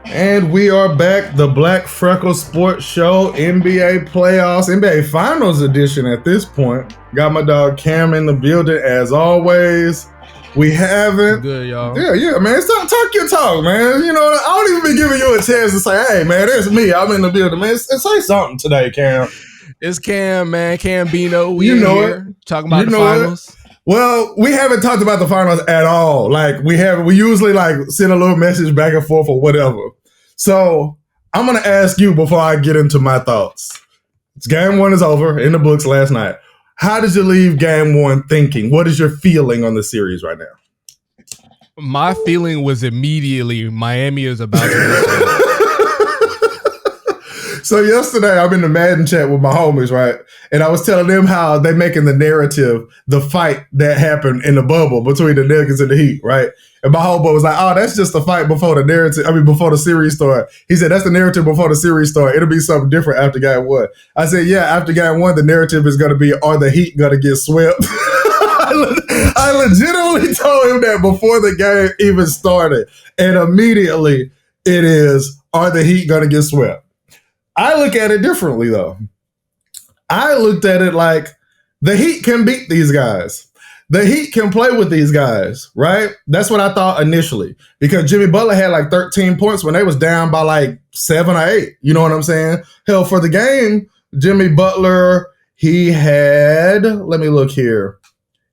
And we are back, the Black Freckles Sports Show, NBA playoffs, NBA Finals edition at this point. Got my dog Cam in the building as always. We haven't. Good, y'all. Yeah, man. Talk your talk, man. You know, I don't even be giving you a chance to say, hey, man, it's me. I'm in the building, man. Say something today, Cam. It's Cam, man. Cam Bino. We here talking about the finals. Well, we haven't talked about the finals at all. Like, we usually send a little message back and forth or whatever. So I'm going to ask you before I get into my thoughts. Game one is over in the books last night. How did you leave game one thinking? What is your feeling on the series right now? My feeling was immediately Miami is about to So yesterday I'm in the Madden chat with my homies, right? And I was telling them how they making the narrative, the fight that happened in the bubble between the Nuggets and the Heat, right? And my homeboy was like, oh, that's just the fight before the narrative. I mean, before the series started. He said, that's the narrative before the series started. It'll be something different after game one. I said, yeah, after game one, the narrative is going to be, are the Heat going to get swept? I legitimately told him that before the game even started. And immediately it is, are the Heat going to get swept? I look at it differently, though. I looked at it like the Heat can beat these guys. The Heat can play with these guys, right? That's what I thought initially. Because Jimmy Butler had 13 points when they was down by 7 or 8. You know what I'm saying? Hell, for the game, Jimmy Butler, he had, let me look here.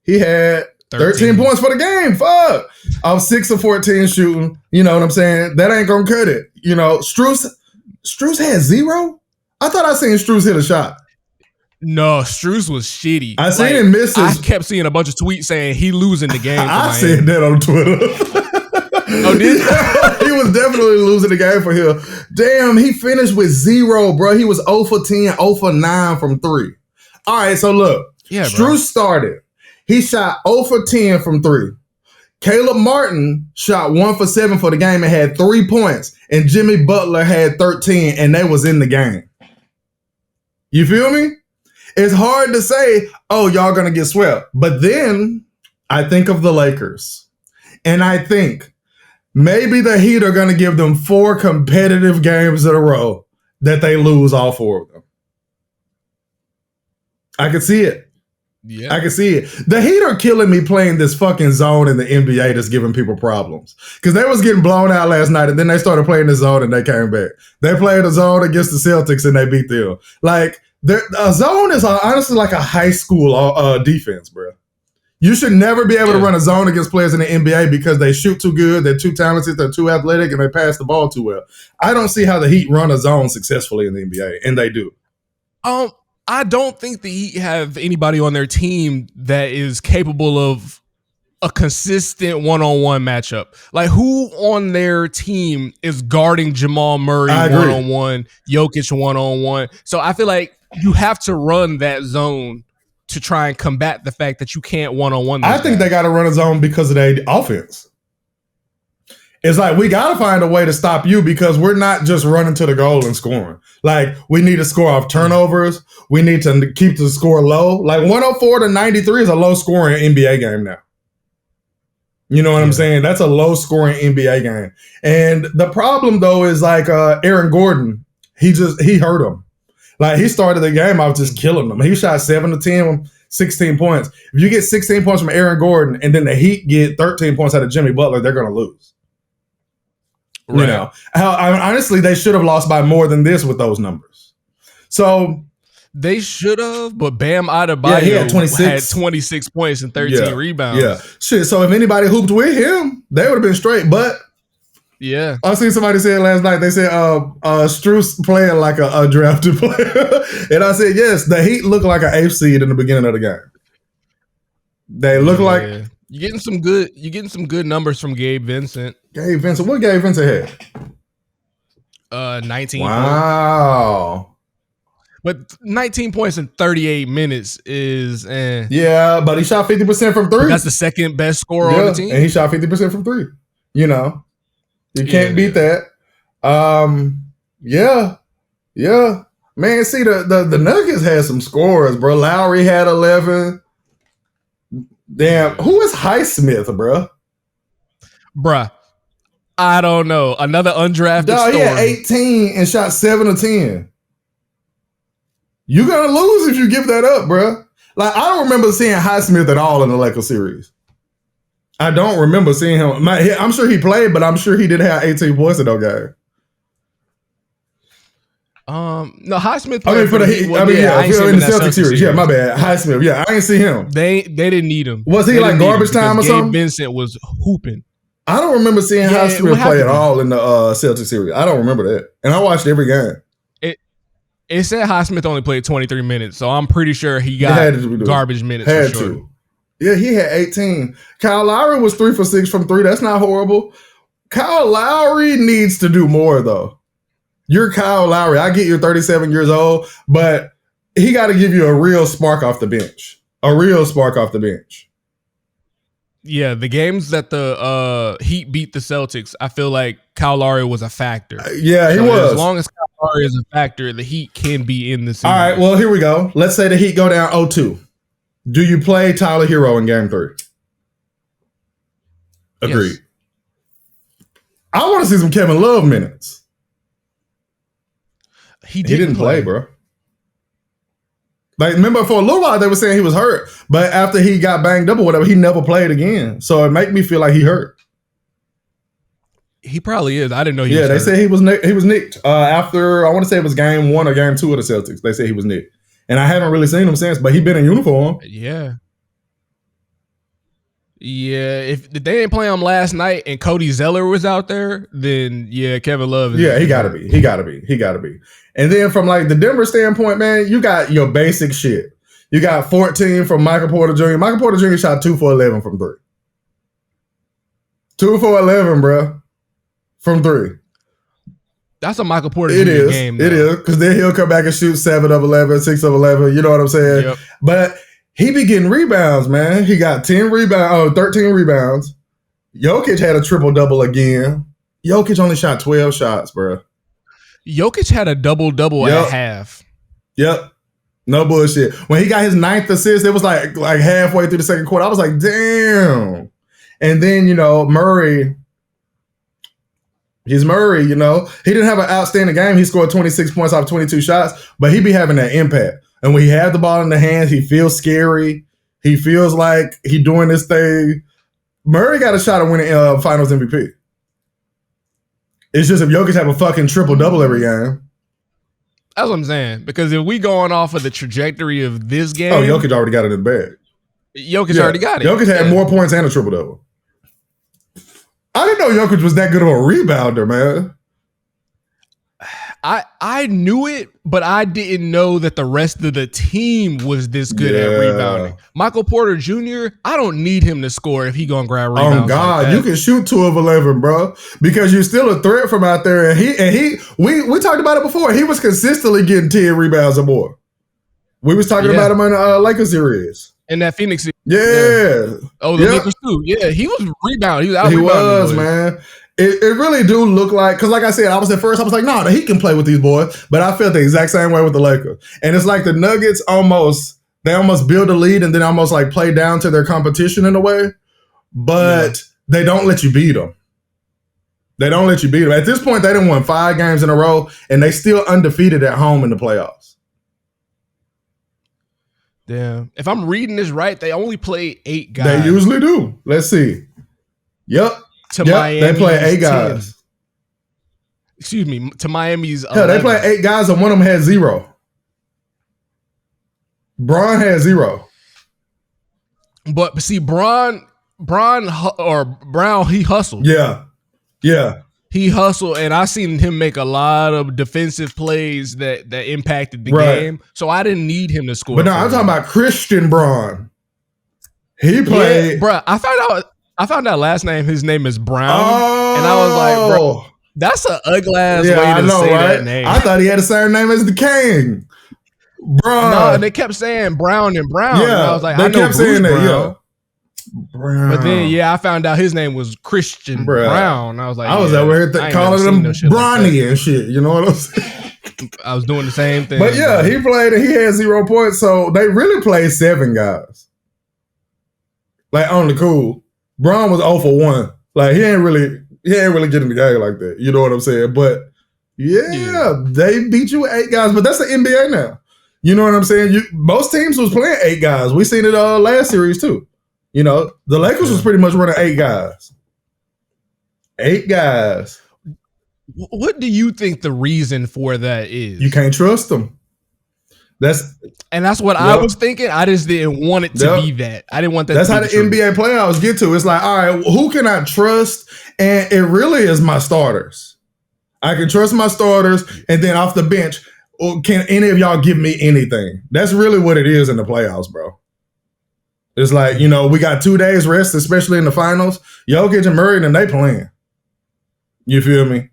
He had 13 points for the game. Fuck. I was 6 of 14 shooting. You know what I'm saying? That ain't going to cut it. You know, Strus had 0? I thought I seen Strus hit a shot. No, Strus was shitty. I seen him miss I kept seeing a bunch of tweets saying he losing the game. I said that on Twitter. Oh, did you? He was definitely losing the game for him. Damn, he finished with 0, bro. He was 0 for 10, 0 for 9 from 3. All right, so look. Yeah, Strus started. He shot 0 for 10 from 3. Caleb Martin shot 1 for 7 for the game and had 3 points. And Jimmy Butler had 13, and they was in the game. You feel me? It's hard to say, oh, y'all going to get swept. But then I think of the Lakers. And I think maybe the Heat are going to give them 4 competitive games in a row that they lose all 4 of them. I can see it. Yeah, I can see it. The Heat are killing me playing this fucking zone in the NBA that's giving people problems. Because they was getting blown out last night, and then they started playing the zone, and they came back. They played a zone against the Celtics, and they beat them. A zone is honestly like a high school defense, bro. You should never be able to run a zone against players in the NBA because they shoot too good, they're too talented, they're too athletic, and they pass the ball too well. I don't see how the Heat run a zone successfully in the NBA, and they do. I don't think the Heat have anybody on their team that is capable of a consistent one-on-one matchup. Who on their team is guarding Jamal Murray one-on-one, Jokic one-on-one? So I feel like you have to run that zone to try and combat the fact that you can't one-on-one. I think they got to run a zone because of their offense. It's we got to find a way to stop you because we're not just running to the goal and scoring. We need to score off turnovers. We need to keep the score low. 104 to 93 is a low scoring NBA game now. You know what I'm saying? That's a low scoring NBA game. And the problem though is Aaron Gordon, he hurt him. He started the game out just killing them. He shot 7 to 10, 16 points. If you get 16 points from Aaron Gordon and then the Heat get 13 points out of Jimmy Butler, they're going to lose. Right. You know, honestly, they should have lost by more than this with those numbers. So they should have, but Bam Adebayo he had 26 points and 13 rebounds. Yeah, shit. So if anybody hooped with him, they would have been straight. But yeah, I seen somebody say it last night. They said Strus playing like a drafted player, and I said yes. The Heat look like an 8th seed in the beginning of the game. They look like. You're getting some good numbers from Gabe Vincent. Gabe Vincent. What Gabe Vincent had? 19. Wow. But 19 points in 38 minutes is Yeah, but he shot 50% from 3. That's the second best scorer on the team. And he shot 50% from 3. You know. You can't beat that. Yeah. Man, see the Nuggets had some scores, bro. Lowry had 11. Damn, who is Highsmith, bro? Bruh, I don't know. Another undrafted Dog, he had story. 18 and shot 7 of 10. You're going to lose if you give that up, bro. Like, I don't remember seeing Highsmith at all in the Lakers series. I don't remember seeing him. I'm sure he played, but I'm sure he didn't have 18 points in that game. No, Highsmith. I mean, for the Heat. I mean, in the Celtics series. Yeah, my bad. Highsmith. Yeah, I ain't see him. They didn't need him. Was he like garbage time or something? Gabe Vincent was hooping. I don't remember seeing Highsmith play at all in the Celtics series. I don't remember that, and I watched every game. It said Highsmith only played 23 minutes, so I'm pretty sure he got garbage minutes. Had for sure. to. Yeah, he had 18. Kyle Lowry was 3 for 6 from 3. That's not horrible. Kyle Lowry needs to do more, though. You're Kyle Lowry. I get you're 37 years old, but he got to give you a real spark off the bench. A real spark off the bench. Yeah, the games that the Heat beat the Celtics, I feel like Kyle Lowry was a factor. Yeah, he was. As long as Kyle Lowry is a factor, the Heat can be in the series. All right, well, here we go. Let's say the Heat go down 0-2. Do you play Tyler Hero in Game 3? Agreed. Yes. I want to see some Kevin Love minutes. He didn't play, bro. Like, remember, for a little while, they were saying he was hurt, but after he got banged up or whatever, he never played again. So it made me feel like he hurt. He probably is. I didn't know he was hurt. Yeah, they said he was nicked after, I want to say it was Game 1 or Game 2 of the Celtics. They said he was nicked. And I haven't really seen him since, but he's been in uniform. Yeah. Yeah, if they didn't play him last night and Cody Zeller was out there, then yeah, Kevin Love is. Yeah, he gotta be. He gotta be. And then from like the Denver standpoint, man, you got your basic shit. You got 14 from Michael Porter Jr. Michael Porter Jr. shot 2 for 11 from 3. 2 for 11, bro. From 3. That's a Michael Porter Jr. game. It is, because then he'll come back and shoot 7 of 11, 6 of 11. You know what I'm saying? Yep. But he be getting rebounds, man. He got 13 rebounds. Jokic had a triple-double again. Jokic only shot 12 shots, bro. Jokic had a double-double at half. Yep. No bullshit. When he got his 9th assist, it was like halfway through the second quarter. I was like, damn. And then, Murray. He's Murray, he didn't have an outstanding game. He scored 26 points off 22 shots, but he be having that impact. And when he had the ball in the hands, he feels scary. He feels like he doing this thing. Murray got a shot at winning Finals MVP. It's just if Jokic have a fucking triple-double every game. That's what I'm saying. Because if we going off of the trajectory of this game. Oh, Jokic already got it in the bag. Jokic already got it. Jokic had more points and a triple-double. I didn't know Jokic was that good of a rebounder, man. I knew it, but I didn't know that the rest of the team was this good at rebounding. Michael Porter Jr., I don't need him to score if he gonna grab rebounds. Oh God, you can shoot 2 of 11, bro, because you're still a threat from out there. And we talked about it before. He was consistently getting 10 rebounds or more. We was talking about him in the Lakers series. In that Phoenix series. Yeah. Oh, the Lakers too. Yeah, he was rebounding. He was out He was, man. It really do look like, because like I said, I was like, no, he can play with these boys. But I felt the exact same way with the Lakers. And it's like the Nuggets almost build a lead and then almost like play down to their competition in a way. But they don't let you beat them. At this point, they done won 5 games in a row and they still undefeated at home in the playoffs. Damn. If I'm reading this right, they only play 8 guys. They usually do. Let's see. Yep. Miami, they play 8 guys. 10. Excuse me, to Miami's 11. Hell, they play 8 guys and one of them had 0. Braun had 0. But see, Brown, he hustled. Yeah. He hustled, and I seen him make a lot of defensive plays that impacted the game. So I didn't need him to score. But no, I'm talking about Christian Braun. He played. Yeah, bro, I found out last name. His name is Brown, and I was like, bro, that's an ugly ass way to say that name. I thought he had the same name as the King. Braun. No, and they kept saying Brown and Brown. Yeah, and I was like, I know kept saying that. Brown. Brown. But then, I found out his name was Christian Brown. I was like, I was over here calling him Bronny and shit. You know what I'm saying? I was doing the same thing. But he played and he had 0 points. So they really played 7 guys. Like on the cool. Braun was 0 for 1. Like he ain't really He ain't really getting the game like that. You know what I'm saying? But yeah, they beat you with 8 guys, but that's the NBA now. You know what I'm saying? Most teams was playing 8 guys. We seen it last series too. You know, the Lakers was pretty much running 8 guys. 8 guys. What do you think the reason for that is? You can't trust them. That's what I was thinking. I just didn't want it to be that. I didn't want that. That's how the NBA playoffs get to. It's like, all right, who can I trust? And it really is my starters. I can trust my starters, and then off the bench, can any of y'all give me anything? That's really what it is in the playoffs, bro. It's like, you know, we got 2 days rest, especially in the finals. Jokic and Murray, and they playing. You feel me?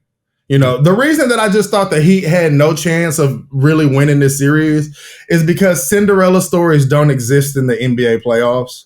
You know, the reason that I just thought the Heat had no chance of really winning this series is because Cinderella stories don't exist in the NBA playoffs.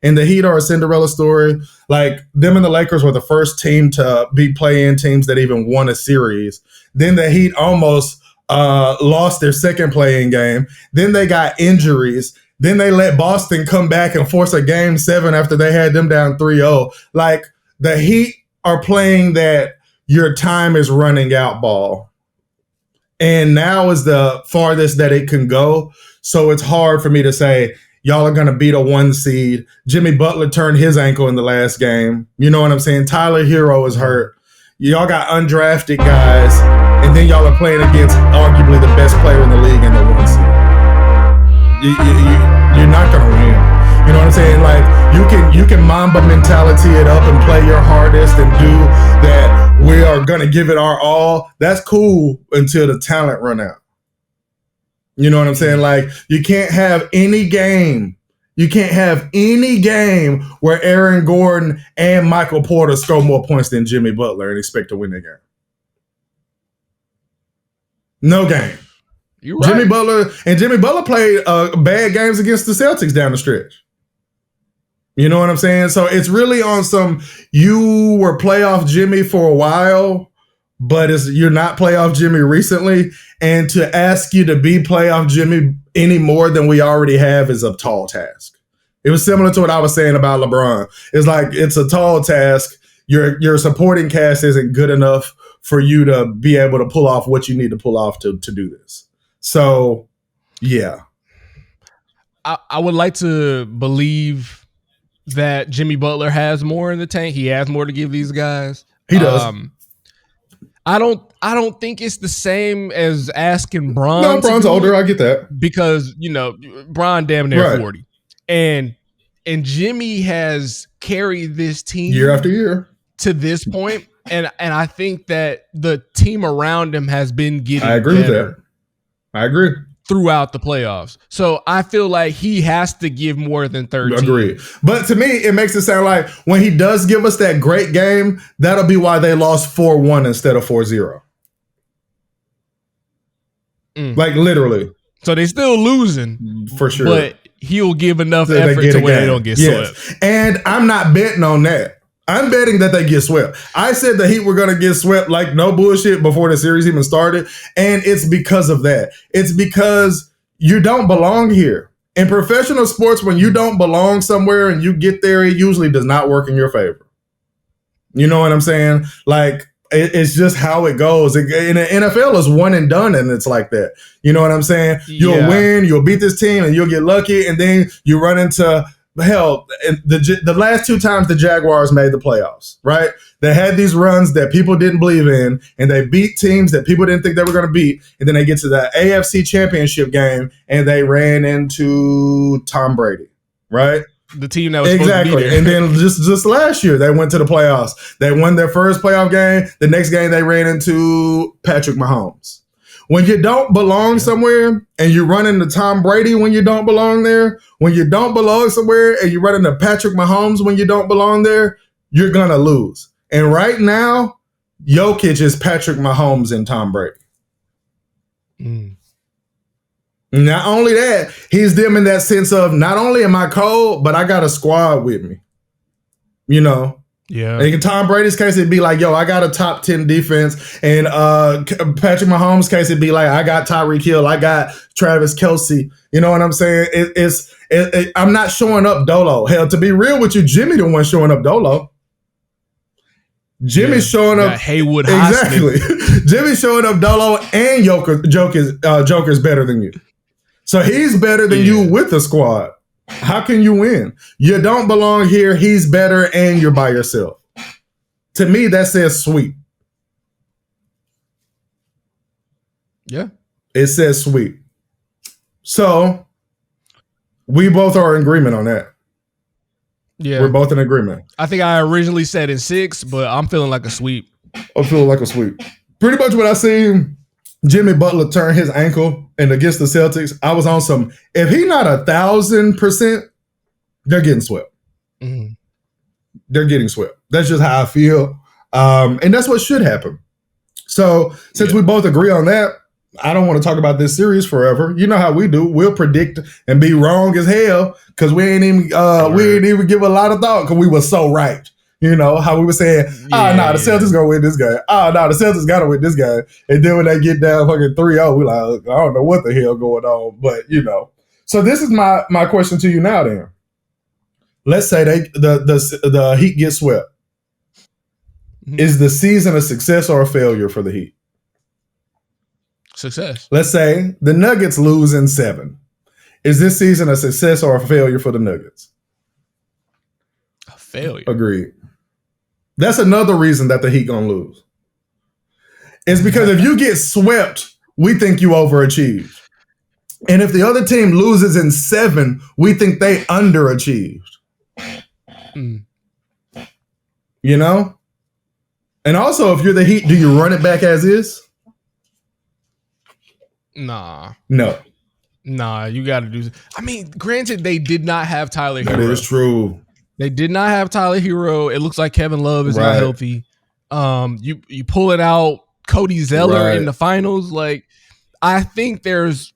And the Heat are a Cinderella story. Like, them and the Lakers were the first team to be play-in teams that even won a series. Then the Heat almost lost their second play-in game. Then they got injuries. Then they let Boston come back and force a game 7 after they had them down 3-0. Like, the Heat are playing that your time is running out ball. And now is the farthest that it can go. So it's hard for me to say, y'all are going to beat a 1 seed. Jimmy Butler turned his ankle in the last game. You know what I'm saying? Tyler Hero is hurt. Y'all got undrafted guys. And then y'all are playing against arguably the best player in the league in the 1 seed. You're not going to win. You know what I'm saying? Like, you can Mamba mentality it up and play your hardest and do that. We are going to give it our all. That's cool until the talent run out. You know what I'm saying? Like, you can't have any game. You can't have any game where Aaron Gordon and Michael Porter score more points than Jimmy Butler and expect to win the game. No game. You're right. Jimmy Butler played bad games against the Celtics down the stretch. You know what I'm saying? So it's really on some, you were playoff Jimmy for a while, but you're not playoff Jimmy recently. And to ask you to be playoff Jimmy any more than we already have is a tall task. It was similar to what I was saying about LeBron. It's like, it's a tall task. Your supporting cast isn't good enough for you to be able to pull off what you need to pull off to do this. So, yeah. I would like to believe that Jimmy Butler has more in the tank. He has more to give these guys. He does. I don't think it's the same as asking Bron. No, Bron's older. I get that. Because, you know, Bron damn near 40. And Jimmy has carried this team year after year to this point. And I think that the team around him has been getting I agree better. with that. I agree. Throughout the playoffs. So I feel like he has to give more than 13. Agreed. But to me, it makes it sound like when he does give us that great game, that'll be why they lost 4-1 instead of 4-0. Like, literally. So they still losing. For sure. But he'll give enough effort to where they don't get swept. And I'm not betting on that. I'm betting that they get swept. I said the Heat were going to get swept like no bullshit before the series even started. And it's because of that. It's because you don't belong here. In professional sports, when you don't belong somewhere and you get there, it usually does not work in your favor. You know what I'm saying? Like, it's just how it goes. In the NFL, is one and done, and it's like that. You know what I'm saying? You'll win, you'll beat this team, and you'll get lucky, and then you run into... Hell, the last 2 times the Jaguars made the playoffs, right? They had these runs that people didn't believe in, and they beat teams that people didn't think they were going to beat, and then they get to the AFC Championship game, and they ran into Tom Brady, right? The team that was supposed to be there. And then just last year, they went to the playoffs. They won their first playoff game. The next game, they ran into Patrick Mahomes. When you don't belong somewhere and you run into Tom Brady when you don't belong there, when you don't belong somewhere and you run into Patrick Mahomes when you don't belong there, you're going to lose. And right now, Jokic is Patrick Mahomes and Tom Brady. Not only that, he's them in that sense of not only am I cold, but I got a squad with me. You know? Yeah. And in Tom Brady's case, it'd be like, yo, I got a top 10 defense. And Patrick Mahomes' case, it'd be like, I got Tyreek Hill. I got Travis Kelce. You know what I'm saying? I'm not showing up dolo. Hell, to be real with you, Jimmy the one showing up dolo. Jimmy's showing up. Haywood exactly. Jimmy's showing up dolo and Joker's better than you. So he's better than you with the squad. How can you win? You don't belong here. He's better and you're by yourself. To me, that says sweep. Yeah. It says sweep. So we both are in agreement on that. Yeah. We're both in agreement. I think I originally said in 6, but I'm feeling like a sweep. I'm feeling like a sweep. Pretty much what I seen Jimmy Butler turn his ankle and against the Celtics, I was on some, if he not 1,000%, they're getting swept. Mm-hmm. They're getting swept. That's just how I feel. And that's what should happen. So since we both agree on that, I don't want to talk about this series forever. You know how we do. We'll predict and be wrong as hell because we ain't even give a lot of thought because we were so right. You know, how we were saying, the Celtics gonna win this game. The Celtics gotta win this game. And then when they get down fucking 3-0, we like, I don't know what the hell going on. But, you know. So this is my question to you now then. Let's say the Heat get swept. Mm-hmm. Is the season a success or a failure for the Heat? Success. Let's say the Nuggets lose in 7. Is this season a success or a failure for the Nuggets? A failure. Agreed. That's another reason that the Heat gonna lose. It's because if you get swept, we think you overachieved. And if the other team loses in 7, we think they underachieved. Mm. You know? And also, if you're the Heat, do you run it back as is? Nah. No. Nah, you got to do. I mean, granted, they did not have Tyler Hero. That is true. They did not have Tyler Hero. It looks like Kevin Love is not healthy. You pull it out, Cody Zeller in the finals. Like, I think there's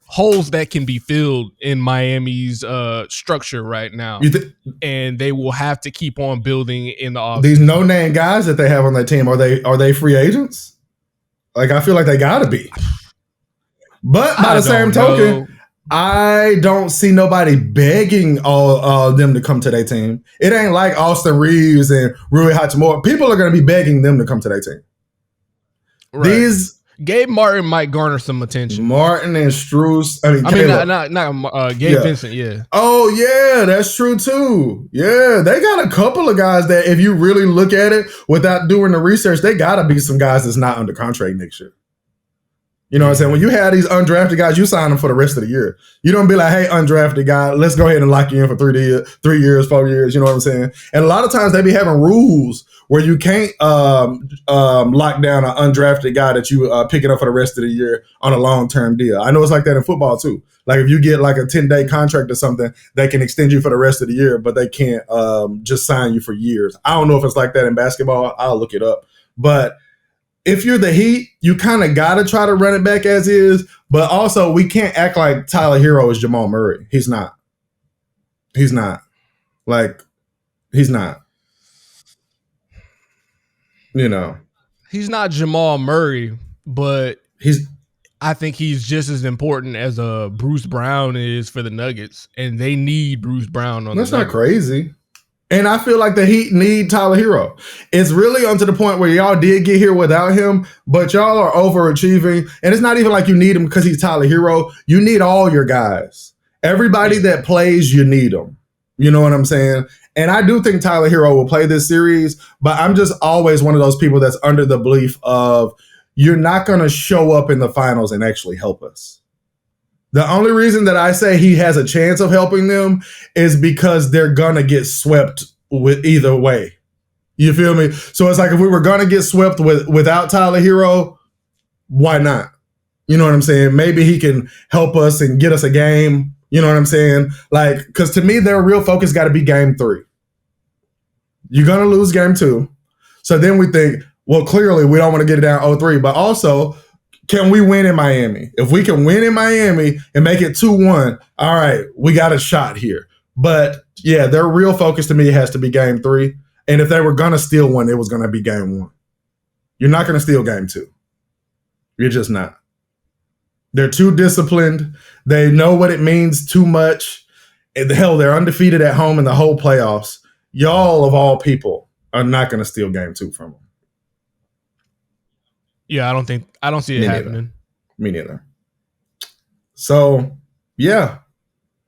holes that can be filled in Miami's structure right now, and they will have to keep on building in the offseason. These no-name guys that they have on that team, are they free agents? Like, I feel like they got to be. But by the same token, I don't see nobody begging all them to come to their team. It ain't like Austin Reeves and Rui Hachimura. People are going to be begging them to come to their team. Right. Gabe Martin might garner some attention. Not Gabe Vincent, yeah. Oh, yeah, that's true too. Yeah, they got a couple of guys that if you really look at it without doing the research, they got to be some guys that's not under contract next year. You know what I'm saying? When you have these undrafted guys, you sign them for the rest of the year. You don't be like, hey, undrafted guy, let's go ahead and lock you in for 3 years, 4 years. You know what I'm saying? And a lot of times they be having rules where you can't lock down an undrafted guy that you pick it up for the rest of the year on a long-term deal. I know it's like that in football too. Like if you get like a 10-day contract or something, they can extend you for the rest of the year, but they can't just sign you for years. I don't know if it's like that in basketball. I'll look it up. But if you're the Heat, you kind of got to try to run it back as is, but also we can't act like Tyler Hero is Jamal Murray. He's not. He's not. You know. He's not Jamal Murray, but I think he's just as important as Bruce Brown is for the Nuggets, and they need Bruce Brown on the Nuggets. That's not crazy. And I feel like the Heat need Tyler Hero. It's really onto the point where y'all did get here without him, but y'all are overachieving. And it's not even like you need him because he's Tyler Hero. You need all your guys. Everybody that plays, you need them. You know what I'm saying? And I do think Tyler Hero will play this series, but I'm just always one of those people that's under the belief of you're not going to show up in the finals and actually help us. The only reason that I say he has a chance of helping them is because they're going to get swept with either way. You feel me? So it's like if we were going to get swept without Tyler Hero, why not? You know what I'm saying? Maybe he can help us and get us a game. You know what I'm saying? Like, because to me, their real focus got to be game 3. You're going to lose game 2. So then we think, well, clearly we don't want to get it down 0-3, but also, can we win in Miami? If we can win in Miami and make it 2-1, all right, we got a shot here. But yeah, their real focus to me has to be game 3. And if they were going to steal one, it was going to be game 1. You're not going to steal game 2. You're just not. They're too disciplined. They know what it means too much. And hell, they're undefeated at home in the whole playoffs. Y'all, of all people, are not going to steal game 2 from them. Yeah, I don't see it happening. Me neither. So, yeah.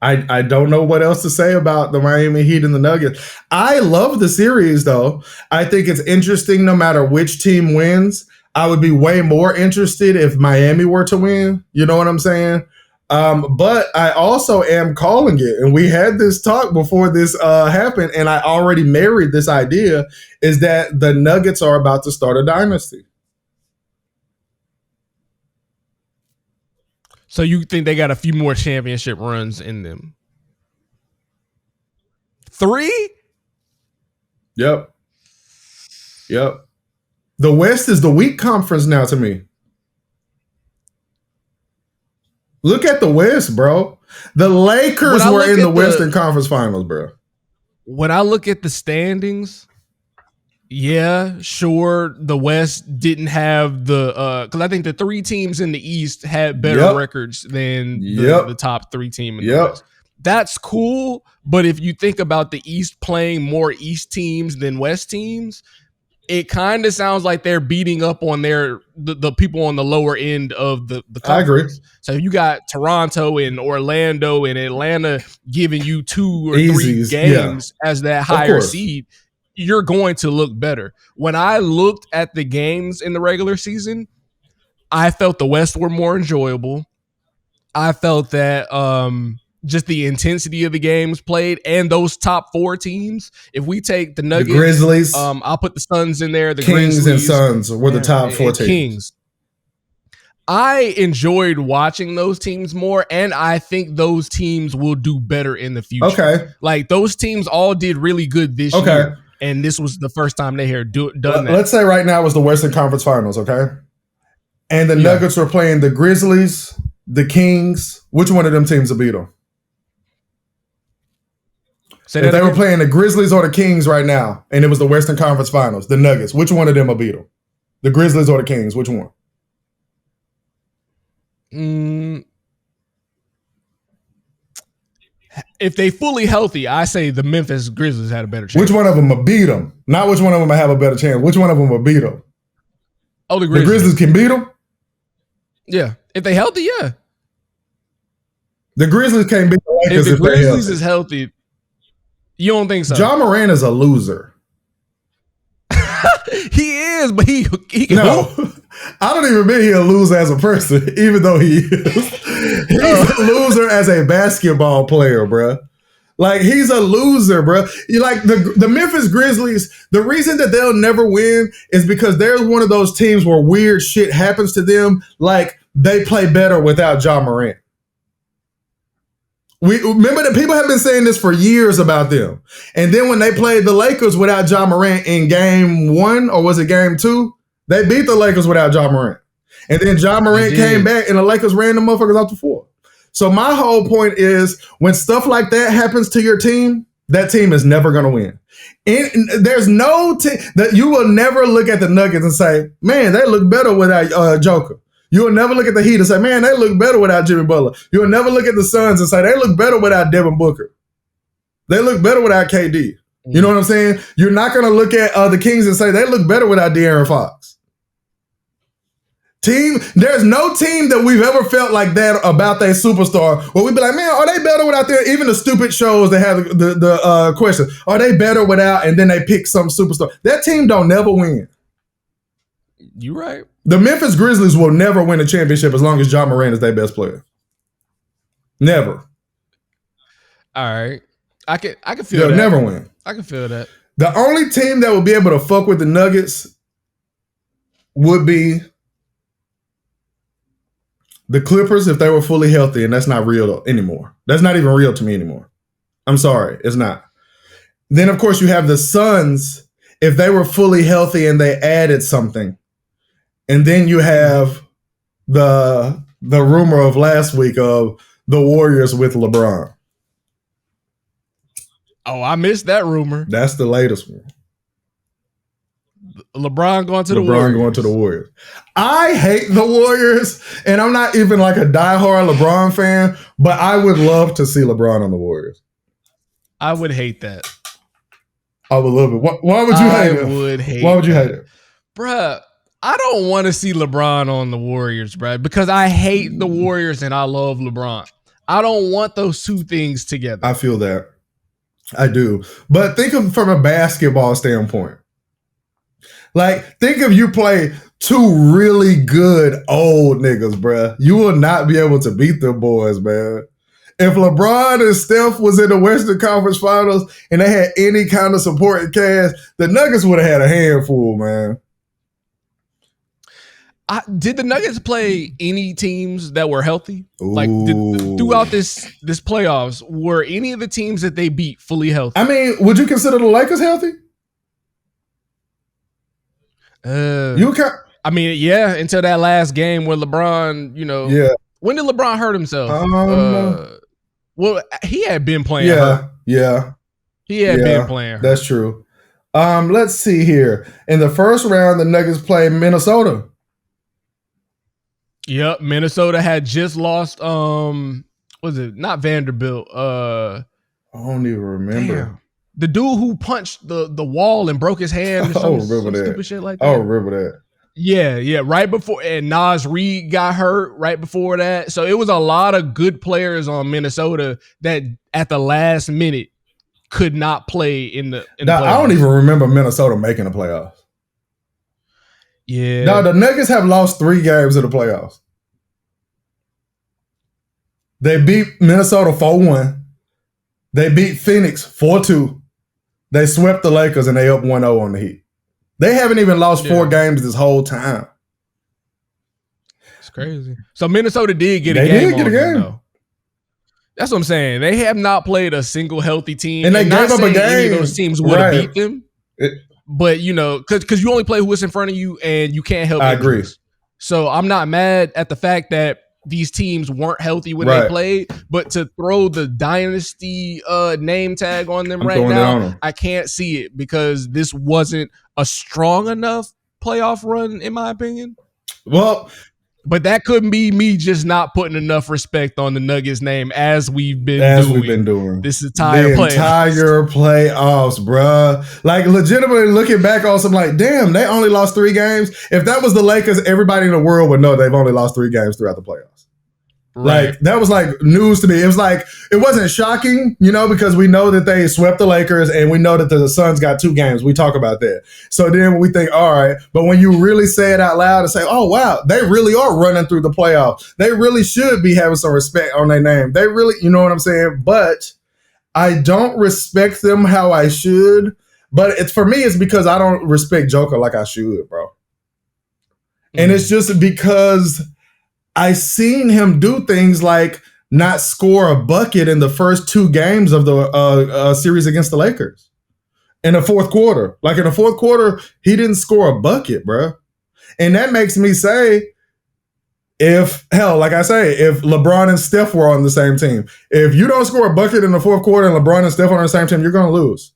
I don't know what else to say about the Miami Heat and the Nuggets. I love the series, though. I think it's interesting no matter which team wins. I would be way more interested if Miami were to win. You know what I'm saying? But I also am calling it, and we had this talk before this happened, and I already married this idea, is that the Nuggets are about to start a dynasty. So you think they got a few more championship runs in them? 3? Yep. The West is the weak conference now to me. Look at the West, bro. The Lakers were in the Western Conference Finals, bro. When I look at the standings, yeah, sure, the West didn't have the because I think the 3 teams in the East had better records than the top 3 team in the West. That's cool, but if you think about the East playing more East teams than West teams, it kind of sounds like they're beating up on the people on the lower end of the conference. I agree. So you got Toronto and Orlando and Atlanta giving you 2 or 3 games as that higher seed. You're going to look better. When I looked at the games in the regular season, I felt the West were more enjoyable. I felt that just the intensity of the games played and those top 4 teams. If we take the Nuggets, the Grizzlies, I'll put the Suns in there. The Kings Grizzlies and Suns were the top 4 teams. Kings. I enjoyed watching those teams more, and I think those teams will do better in the future. Okay. Like, those teams all did really good this year, and this was the first time they had done that. Let's say right now it was the Western Conference Finals, okay? And the Nuggets were playing the Grizzlies, the Kings. Which one of them teams will beat them? If they were playing the Grizzlies or the Kings right now, and it was the Western Conference Finals, the Nuggets, which one of them will beat them? The Grizzlies or the Kings? Which one? If they fully healthy, I say the Memphis Grizzlies had a better chance. Which one of them will beat them? Not which one of them will have a better chance. Which one of them will beat them? Oh, the Grizzlies. The Grizzlies can beat them? Yeah. If they healthy, yeah. The Grizzlies can't beat the Lakers if the Grizzlies is healthy. You don't think so? Ja Morant is a loser. He is, but he can hoop. I don't even mean he'll lose as a person, even though he is. He's a loser as a basketball player, bro. Like, he's a loser, bro. You like the Memphis Grizzlies, the reason that they'll never win is because they're one of those teams where weird shit happens to them. Like, they play better without Ja Morant. We remember that people have been saying this for years about them. And then when they played the Lakers without Ja Morant in game 1, or was it game 2? They beat the Lakers without Ja Morant. And then Ja Morant came back and the Lakers ran the motherfuckers off the floor. So my whole point is, when stuff like that happens to your team, that team is never going to win. And there's no team that you will never look at the Nuggets and say, man, they look better without Joker. You will never look at the Heat and say, man, they look better without Jimmy Butler. You will never look at the Suns and say, they look better without Devin Booker. They look better without KD. You know what I'm saying? You're not going to look at the Kings and say, they look better without De'Aaron Fox. There's no team that we've ever felt like that about their superstar, where we'd be like, man, are they better without their, even the stupid shows that have the question, are they better without, and then they pick some superstar. That team don't never win. You right. The Memphis Grizzlies will never win a championship as long as Ja Morant is their best player. Never. All right. I can feel that. They'll never win. I can feel that. The only team that would be able to fuck with the Nuggets would be the Clippers if they were fully healthy, and that's not real anymore. That's not even real to me anymore. I'm sorry, it's not. Then, of course, you have the Suns if they were fully healthy and they added something. And then you have the rumor of last week of the Warriors with LeBron. Oh, I missed that rumor. That's the latest one. LeBron going to the Warriors. LeBron going to the Warriors. I hate the Warriors, and I'm not even like a diehard LeBron fan, but I would love to see LeBron on the Warriors. I would hate that. I would love it. Why would you hate it? I would hate Why would you hate it? Bruh, I don't want to see LeBron on the Warriors, bruh, because I hate the Warriors and I love LeBron. I don't want those two things together. I feel that. I do. But think of it from a basketball standpoint. Like, think if you play two really good old niggas, bruh. You will not be able to beat them boys, man. If LeBron and Steph was in the Western Conference Finals and they had any kind of supporting cast, the Nuggets would have had a handful, man. Did the Nuggets play any teams that were healthy? Ooh. Like throughout this playoffs, were any of the teams that they beat fully healthy? I mean, would you consider the Lakers healthy? I mean, yeah, until that last game where LeBron, yeah. When did LeBron hurt himself? Well, he had been playing. Yeah. He had been playing. That's true. Let's see here. In the first round, the Nuggets played Minnesota. Yep, Minnesota had just lost. Was it not Vanderbilt? I don't even remember. Damn. The dude who punched the wall and broke his hand. I remember that. Stupid shit like that. I remember that. Yeah. Right before, and Nas Reed got hurt right before that. So it was a lot of good players on Minnesota that at the last minute could not play in the playoffs. I don't even remember Minnesota making the playoffs. Yeah. No, the Nuggets have lost 3 games in the playoffs. They beat Minnesota 4-1. They beat Phoenix 4-2. They swept the Lakers and they up 1-0 on the Heat. They haven't even lost 4 games this whole time. It's crazy. So Minnesota did get a game. They did get a game. Though. That's what I'm saying. They have not played a single healthy team. And they gave up a game. Any of those teams would have beat them. But, because you only play who's in front of you and you can't help. I agree. So I'm not mad at the fact that these teams weren't healthy when they played, but to throw the Dynasty name tag on them right now, I can't see it because this wasn't a strong enough playoff run, in my opinion. Well, but that couldn't be me just not putting enough respect on the Nuggets name as we've been doing this entire playoffs, bruh. Like, legitimately looking back on some, like, damn, they only lost 3 games. If that was the Lakers, everybody in the world would know they've only lost 3 games throughout the playoffs. Right. Like, that was like news to me. It was like, it wasn't shocking, because we know that they swept the Lakers and we know that the Suns got 2 games. We talk about that. So then we think, all right, but when you really say it out loud and say, oh, wow, they really are running through the playoffs. They really should be having some respect on their name. They really, you know what I'm saying? But I don't respect them how I should. But for me, it's because I don't respect Joker like I should, bro. And it's just because I seen him do things like not score a bucket in the first 2 games of the series against the Lakers in the fourth quarter. Like, in the fourth quarter, he didn't score a bucket, bro. And that makes me say, if LeBron and Steph were on the same team, if you don't score a bucket in the fourth quarter and LeBron and Steph are on the same team, you're going to lose.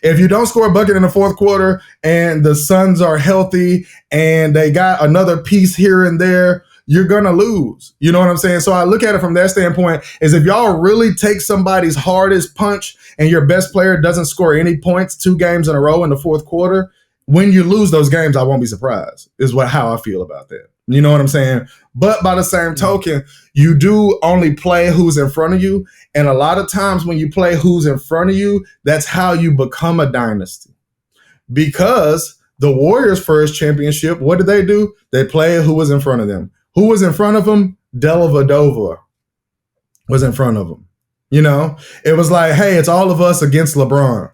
If you don't score a bucket in the fourth quarter and the Suns are healthy and they got another piece here and there, you're going to lose. You know what I'm saying? So I look at it from that standpoint, is if y'all really take somebody's hardest punch and your best player doesn't score any points 2 games in a row in the fourth quarter, when you lose those games, I won't be surprised, is how I feel about that. You know what I'm saying? But by the same token, you do only play who's in front of you. And a lot of times when you play who's in front of you, that's how you become a dynasty. Because the Warriors' first championship, what did they do? They played who was in front of them. Who was in front of them? Dellavedova was in front of them. It was like, hey, it's all of us against LeBron.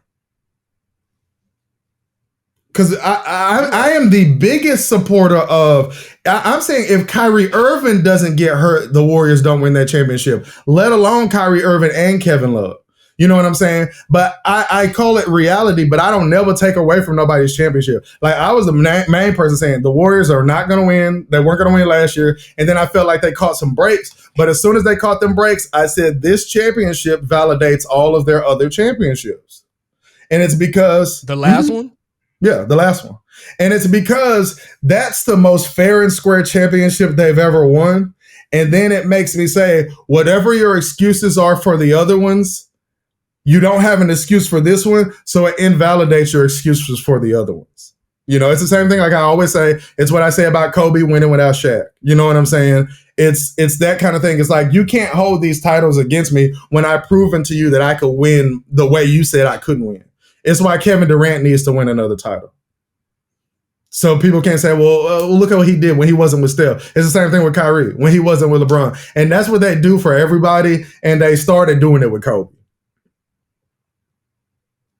Because I am the biggest supporter of, I'm saying if Kyrie Irving doesn't get hurt, the Warriors don't win that championship, let alone Kyrie Irving and Kevin Love. You know what I'm saying? But I call it reality, but I don't never take away from nobody's championship. Like, I was the main person saying the Warriors are not going to win. They weren't going to win last year. And then I felt like they caught some breaks. But as soon as they caught them breaks, I said this championship validates all of their other championships. And it's because the last one? Yeah, the last one. And it's because that's the most fair and square championship they've ever won. And then it makes me say, whatever your excuses are for the other ones, you don't have an excuse for this one, so it invalidates your excuses for the other ones. You know, it's the same thing. Like I always say, it's what I say about Kobe winning without Shaq. You know what I'm saying? It's that kind of thing. It's like, you can't hold these titles against me when I've proven to you that I could win the way you said I couldn't win. It's why Kevin Durant needs to win another title. So people can't say, well, look at what he did when he wasn't with Steph. It's the same thing with Kyrie when he wasn't with LeBron. And that's what they do for everybody. And they started doing it with Kobe.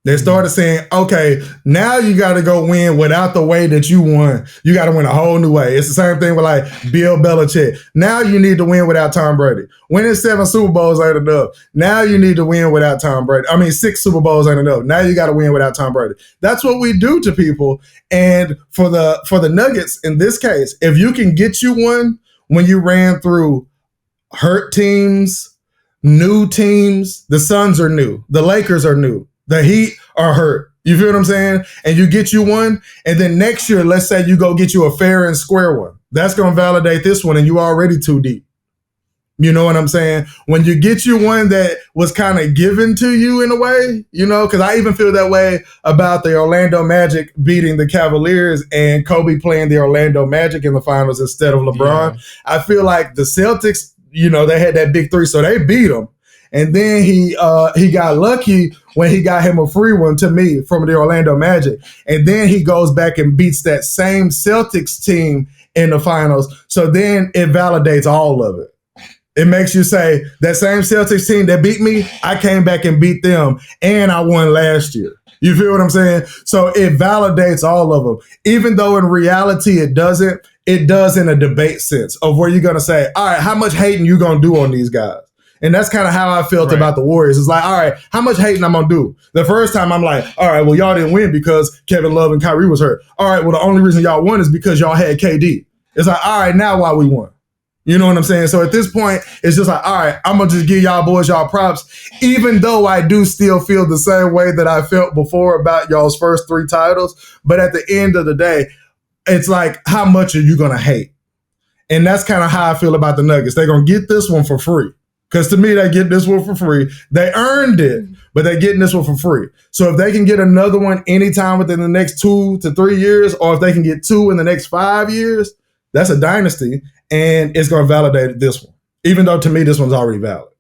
They started saying, okay, now you got to go win without the way that you won. You got to win a whole new way. It's the same thing with like Bill Belichick. Now you need to win without Tom Brady. Winning 7 Super Bowls ain't enough. Now you need to win without Tom Brady. 6 Super Bowls ain't enough. Now you got to win without Tom Brady. That's what we do to people. And for the Nuggets, in this case, if you can get you one when you ran through hurt teams, new teams, the Suns are new, the Lakers are new. The Heat are hurt. You feel what I'm saying? And you get you one, and then next year, let's say you go get you a fair and square one. That's going to validate this one, and you already too deep. You know what I'm saying? When you get you one that was kind of given to you in a way, you know, because I even feel that way about the Orlando Magic beating the Cavaliers and Kobe playing the Orlando Magic in the finals instead of LeBron. Yeah. I feel like the Celtics, you know, they had that big three, so they beat them. And then he got lucky when he got him a free one, to me, from the Orlando Magic. And then he goes back and beats that same Celtics team in the finals. So then it validates all of it. It makes you say, that same Celtics team that beat me, I came back and beat them, and I won last year. You feel what I'm saying? So it validates all of them. Even though in reality it doesn't, it does in a debate sense of where you're going to say, all right, how much hating you going to do on these guys? And that's kind of how I felt about the Warriors. It's like, all right, how much hating I'm going to do? The first time I'm like, all right, well, y'all didn't win because Kevin Love and Kyrie was hurt. All right, well, the only reason y'all won is because y'all had KD. It's like, all right, now why we won? You know what I'm saying? So at this point, it's just like, all right, I'm going to just give y'all boys y'all props, even though I do still feel the same way that I felt before about y'all's first 3 titles. But at the end of the day, it's like, how much are you going to hate? And that's kind of how I feel about the Nuggets. They're going to get this one for free. Because to me, they get this one for free. They earned it, but they're getting this one for free. So if they can get another one anytime within the next 2 to 3 years, or if they can get 2 in the next 5 years, that's a dynasty, and it's going to validate this one. Even though to me, this one's already valid.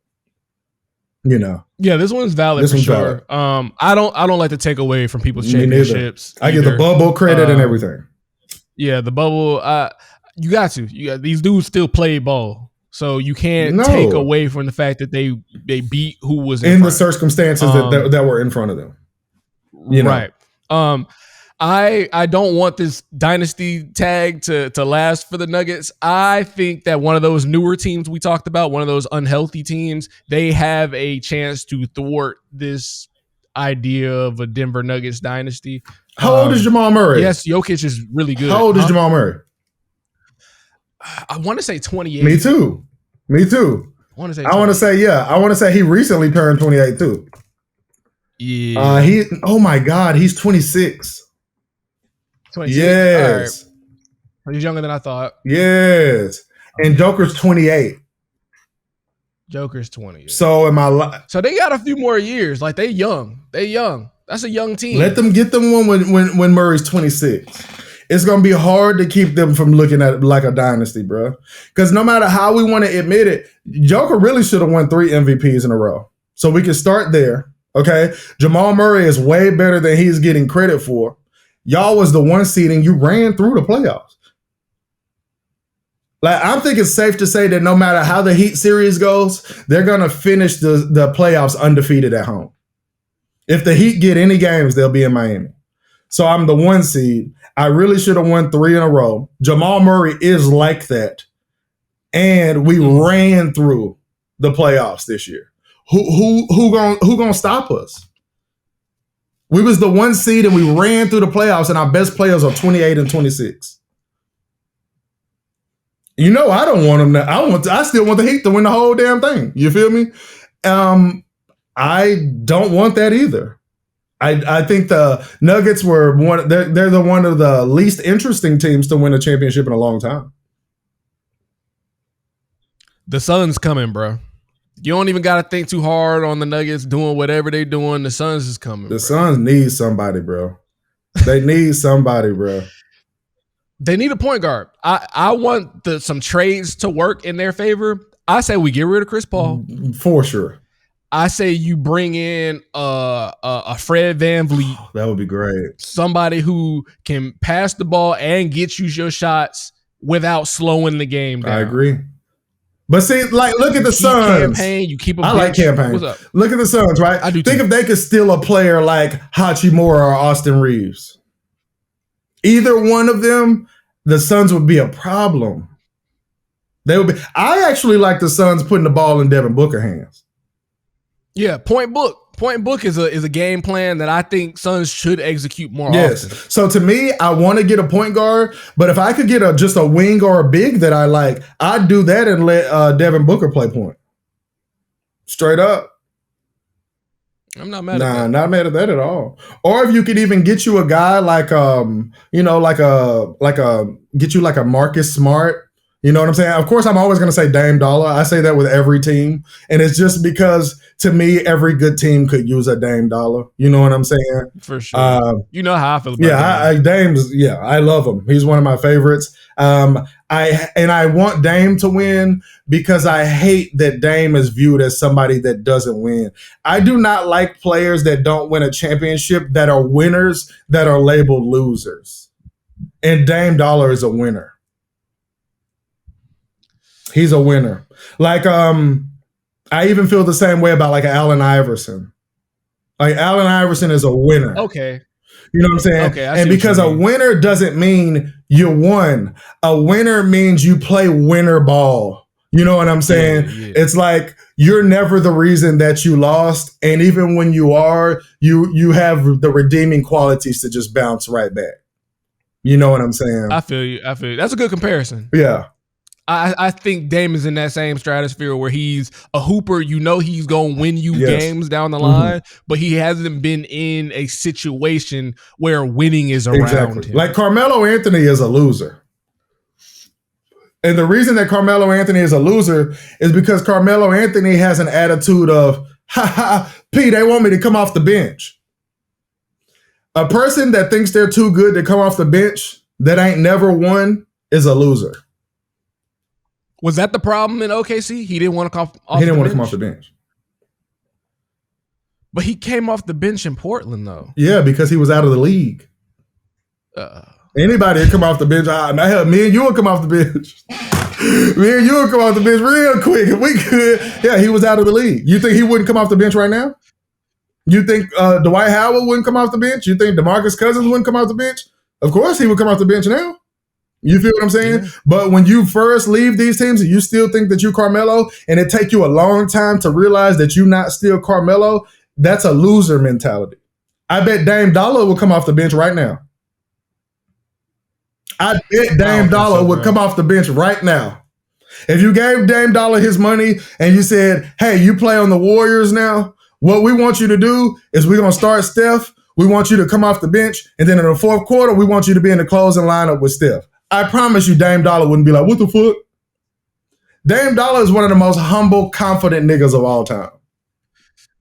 You know. Yeah, this one's valid for sure. Valid. I don't like to take away from people's championships. I give the bubble credit and everything. Yeah, the bubble. You got to. These dudes still play ball. So you can't take away from the fact that they beat who was in front. The circumstances that were in front of them. You know? Right. I don't want this dynasty tag to last for the Nuggets. I think that one of those newer teams we talked about, one of those unhealthy teams, they have a chance to thwart this idea of a Denver Nuggets dynasty. How old is Jamal Murray? Yes, Jokic is really good. How old is Jamal Murray? I want to say 28. Me too. I want to say he recently turned 28 too. Yeah. Oh my God, he's 26. 26. Yes. Right. He's younger than I thought. Yes. And Joker's 28. Joker's 20. So So they got a few more years. Like they young. That's a young team. Let them get them one when Murray's 26. It's going to be hard to keep them from looking at it like a dynasty, bro. Because no matter how we want to admit it, Joker really should have won 3 MVPs in a row. So we can start there, okay? Jamal Murray is way better than he's getting credit for. Y'all was the 1 seed and you ran through the playoffs. Like, I think it's safe to say that no matter how the Heat series goes, they're going to finish the playoffs undefeated at home. If the Heat get any games, they'll be in Miami. So I'm the 1 seed. I really should have won 3 in a row. Jamal Murray is like that. And we ran through the playoffs this year. Who gonna stop us? We was the 1 seed and we ran through the playoffs, and our best players are 28 and 26. You know, I don't want them to. I still want the Heat to win the whole damn thing. You feel me? I don't want that either. I think the Nuggets were they're the one of the least interesting teams to win a championship in a long time. The sun's coming, bro. You don't even got to think too hard on the Nuggets doing whatever they're doing. The Suns is coming. The Suns need somebody, bro. They need somebody, bro. They need a point guard. I want some trades to work in their favor. I say we get rid of Chris Paul. For sure. I say you bring in a Fred VanVleet. That would be great. Somebody who can pass the ball and get you your shots without slowing the game down. I agree. But see, like, look at the Suns. Campaign, you keep a bench. like campaign. What's up? Look at the Suns, right? I do think too. if they could steal a player like Hachimura or Austin Reeves. Either one of them, the Suns would be a problem. They would be. I actually like the Suns putting the ball in Devin Booker's hands. Yeah, point book is a game plan that I think Suns should execute more often. So to me, I want to get a point guard, but if I could get just a wing or a big that I like, I'd do that and let Devin Booker play point. Straight up. I'm not mad at that. Not mad at that at all. Or if you could even get you a guy like get you like a Marcus Smart. You know what I'm saying? Of course, I'm always going to say Dame Dollar. I say that with every team. And it's just because, to me, every good team could use a Dame Dollar. You know what I'm saying? For sure. You know how I feel about Dame. I love him. He's one of my favorites. I want Dame to win because I hate that Dame is viewed as somebody that doesn't win. I do not like players that don't win a championship that are winners that are labeled losers. And Dame Dollar is a winner. He's a winner. Like, I even feel the same way about like Allen Iverson. Like Allen Iverson is a winner. Okay. You know what I'm saying? Okay. And because a winner doesn't mean you won. A winner means you play winner ball. You know what I'm saying? Yeah. It's like you're never the reason that you lost. And even when you are, you have the redeeming qualities to just bounce right back. You know what I'm saying? I feel you. That's a good comparison. Yeah. I think Dame is in that same stratosphere where he's a hooper. You know he's going to win you games down the line, but he hasn't been in a situation where winning is around him. Like Carmelo Anthony is a loser. And the reason that Carmelo Anthony is a loser is because Carmelo Anthony has an attitude of, P, they want me to come off the bench. A person that thinks they're too good to come off the bench that ain't never won is a loser. Was that the problem in OKC? He didn't want to come off the bench? He didn't want to come off the bench. But he came off the bench in Portland, though. Yeah, because he was out of the league. Anybody would come off the bench. Me and you would come off the bench. Me and you would come off the bench real quick. If we could. Yeah, he was out of the league. You think he wouldn't come off the bench right now? You think Dwight Howard wouldn't come off the bench? You think DeMarcus Cousins wouldn't come off the bench? Of course he would come off the bench now. You feel what I'm saying? Yeah. But when you first leave these teams and you still think that you Carmelo and it take you a long time to realize that you're not still Carmelo, that's a loser mentality. I bet Dame Dollar will come off the bench right now. I bet Dame Dollar would come off the bench right now. If you gave Dame Dollar his money and you said, hey, you play on the Warriors now, what we want you to do is we're going to start Steph. We want you to come off the bench. And then in the fourth quarter, we want you to be in the closing lineup with Steph. I promise you Dame Dollar wouldn't be like, what the fuck? Dame Dollar is one of the most humble, confident niggas of all time.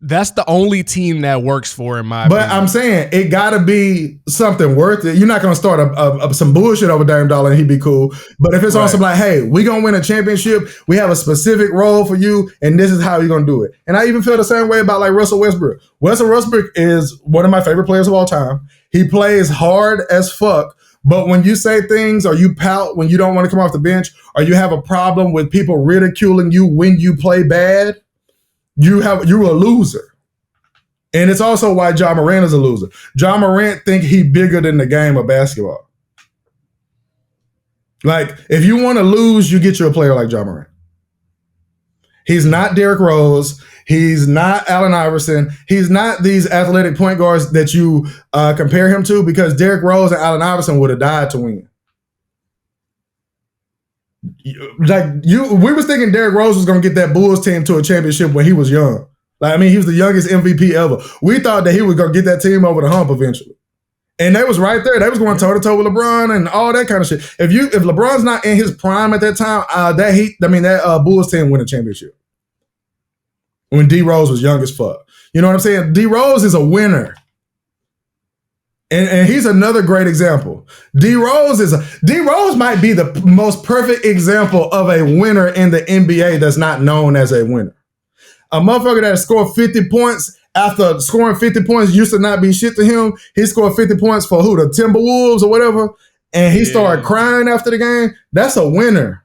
That's the only team that works for in my opinion. But I'm saying it got to be something worth it. You're not going to start some bullshit over Dame Dollar and he'd be cool. But if it's on some like, hey, we going to win a championship. We have a specific role for you. And this is how you're going to do it. And I even feel the same way about like Russell Westbrook. Russell Westbrook is one of my favorite players of all time. He plays hard as fuck. But when you say things or you pout when you don't want to come off the bench or you have a problem with people ridiculing you when you play bad, you're a loser. And it's also why Ja Morant is a loser. Ja Morant think he bigger than the game of basketball. Like, if you want to lose, you get you a player like Ja Morant. He's not Derrick Rose. He's not Allen Iverson. He's not these athletic point guards that you compare him to because Derrick Rose and Allen Iverson would have died to win. We was thinking Derrick Rose was going to get that Bulls team to a championship when he was young. Like, I mean, he was the youngest MVP ever. We thought that he was going to get that team over the hump eventually. And they was right there. They was going toe-to-toe with LeBron and all that kind of shit. If LeBron's not in his prime at that time, that Bulls team win a championship. when D Rose was young as fuck. You know what I'm saying? D Rose is a winner. And he's another great example. D Rose might be the most perfect example of a winner in the NBA that's not known as a winner. A motherfucker that scored 50 points after scoring 50 points used to not be shit to him. He scored 50 points for who? The Timberwolves or whatever. And he started crying after the game. That's a winner.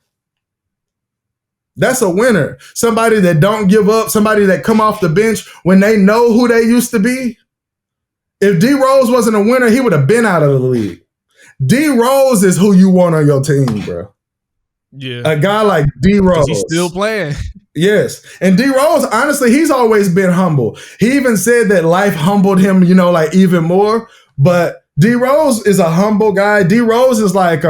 That's a winner. Somebody that don't give up, somebody that come off the bench when they know who they used to be. If D Rose wasn't a winner, he would have been out of the league. D Rose is who you want on your team, bro. Yeah. A guy like D Rose. He's still playing. Yes. And D Rose, honestly, he's always been humble. He even said that life humbled him, like even more. But D Rose is a humble guy. D Rose is like,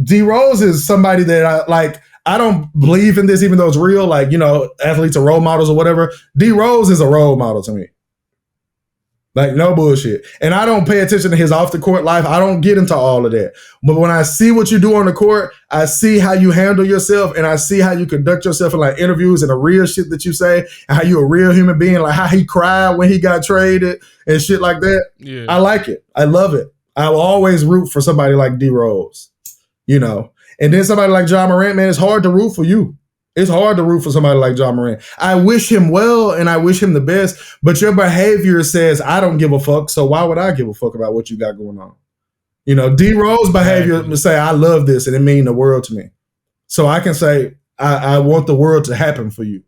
D Rose is somebody that I don't believe in this, even though it's real. Like, athletes are role models or whatever. D Rose is a role model to me. Like, no bullshit. And I don't pay attention to his off the court life. I don't get into all of that. But when I see what you do on the court, I see how you handle yourself and I see how you conduct yourself in like interviews and the real shit that you say and how you're a real human being, like how he cried when he got traded and shit like that. Yeah. I like it. I love it. I will always root for somebody like D Rose, And then somebody like John Morant, man, it's hard to root for you. It's hard to root for somebody like John Morant. I wish him well and I wish him the best, but your behavior says I don't give a fuck, so why would I give a fuck about what you got going on? D Rose behavior would say I love this and it mean the world to me. So I can say I want the world to happen for you.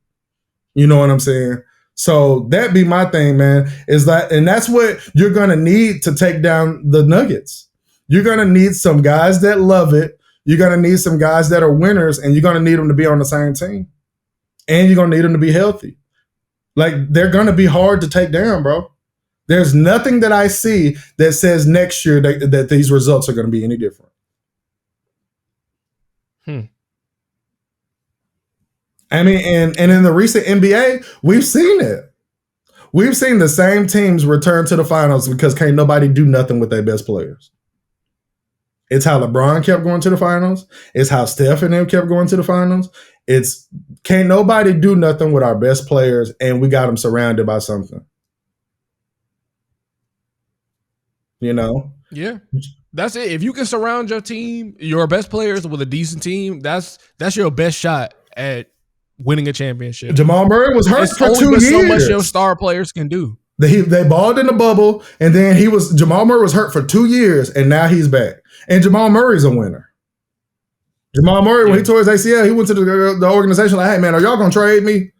You know what I'm saying? So that be my thing, man, and that's what you're going to need to take down the Nuggets. You're going to need some guys that love it. You're going to need some guys that are winners, and you're going to need them to be on the same team. And you're going to need them to be healthy. Like, they're going to be hard to take down, bro. There's nothing that I see that says next year that these results are going to be any different. I mean, and in the recent NBA, we've seen it. We've seen the same teams return to the finals because can't nobody do nothing with their best players. It's how LeBron kept going to the finals. It's how Steph and them kept going to the finals. It's can't nobody do nothing with our best players, and we got them surrounded by something. Yeah, that's it. If you can surround your team, your best players with a decent team, that's your best shot at winning a championship. Jamal Murray was hurt for 2 years. So much your star players can do. They balled in the bubble, and then Jamal Murray was hurt for 2 years, and now he's back. And Jamal Murray's a winner. Jamal Murray, when he tore his ACL, he went to the organization like, hey, man, are y'all going to trade me?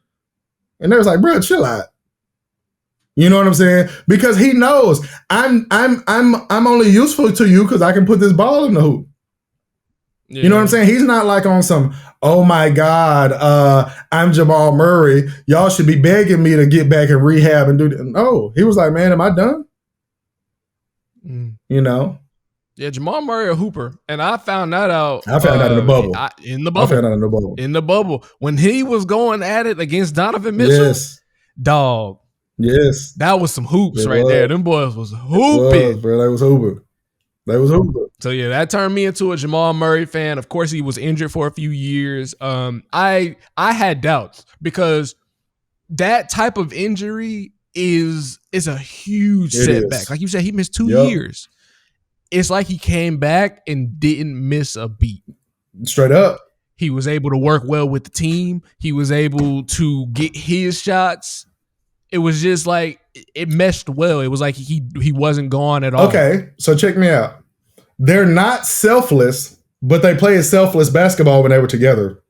And they was like, bro, chill out. You know what I'm saying? Because he knows I'm only useful to you because I can put this ball in the hoop. Yeah. You know what I'm saying? He's not like on some, oh my God, I'm Jamal Murray. Y'all should be begging me to get back and rehab and do that. No, he was like, man, am I done? Yeah, Jamal Murray a hooper, and I found that out. I found out in the bubble. In the bubble when he was going at it against Donovan Mitchell. Yes, dog. Yes, that was some hoops there. Them boys was hooping, bro. They was hooping. So yeah, that turned me into a Jamal Murray fan. Of course, he was injured for a few years. I had doubts because that type of injury is a huge setback. Like you said, he missed 2 years. It's like he came back and didn't miss a beat. Straight up. He was able to work well with the team. He was able to get his shots. It was just like it meshed well. It was like he wasn't gone at all. Okay, so check me out. They're not selfless, but they played selfless basketball when they were together.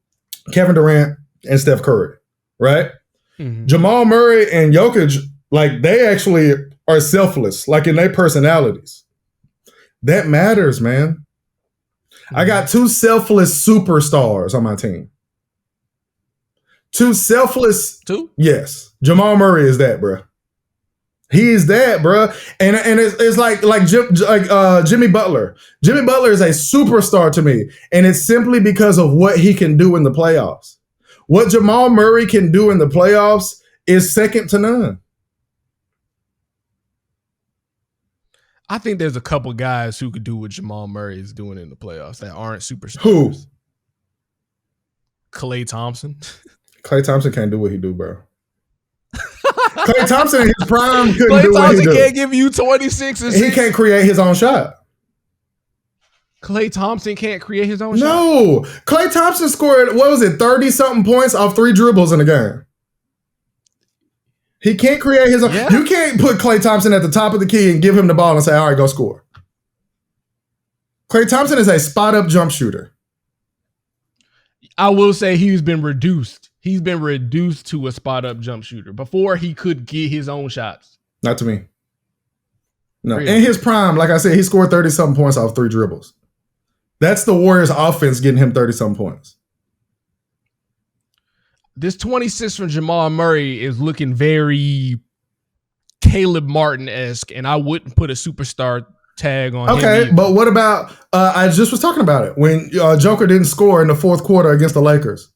Kevin Durant and Steph Curry, right? Mm-hmm. Jamal Murray and Jokic, like they actually are selfless, like in their personalities. That matters, man. Mm-hmm. I got two selfless superstars on my team. Two selfless. Two? Yes. Jamal Murray is that, bro. He is that, bro. And it's like Jimmy Butler. Jimmy Butler is a superstar to me. And it's simply because of what he can do in the playoffs. What Jamal Murray can do in the playoffs is second to none. I think there's a couple guys who could do what Jamal Murray is doing in the playoffs that aren't superstars. Who? Klay Thompson. Klay Thompson can't do what he do, bro. Klay Thompson in his prime couldn't Klay do what he Thompson do. can't give you 26 and 6. He can't create his own shot. Klay Thompson can't create his own shot? No. Klay Thompson scored, 30-something points off 3 dribbles in a game. He can't create his own. Yeah. You can't put Klay Thompson at the top of the key and give him the ball and say, all right, go score. Klay Thompson is a spot-up jump shooter. I will say he's been reduced. He's been reduced to a spot-up jump shooter. Before, he could get his own shots. Not to me. No. Really? In his prime, like I said, he scored 30-something points off 3 dribbles. That's the Warriors' offense getting him 30-something points. This 26 from Jamal Murray is looking very Caleb Martin-esque, and I wouldn't put a superstar tag on him. Okay, but what about, I just was talking about it, when Joker didn't score in the fourth quarter against the Lakers.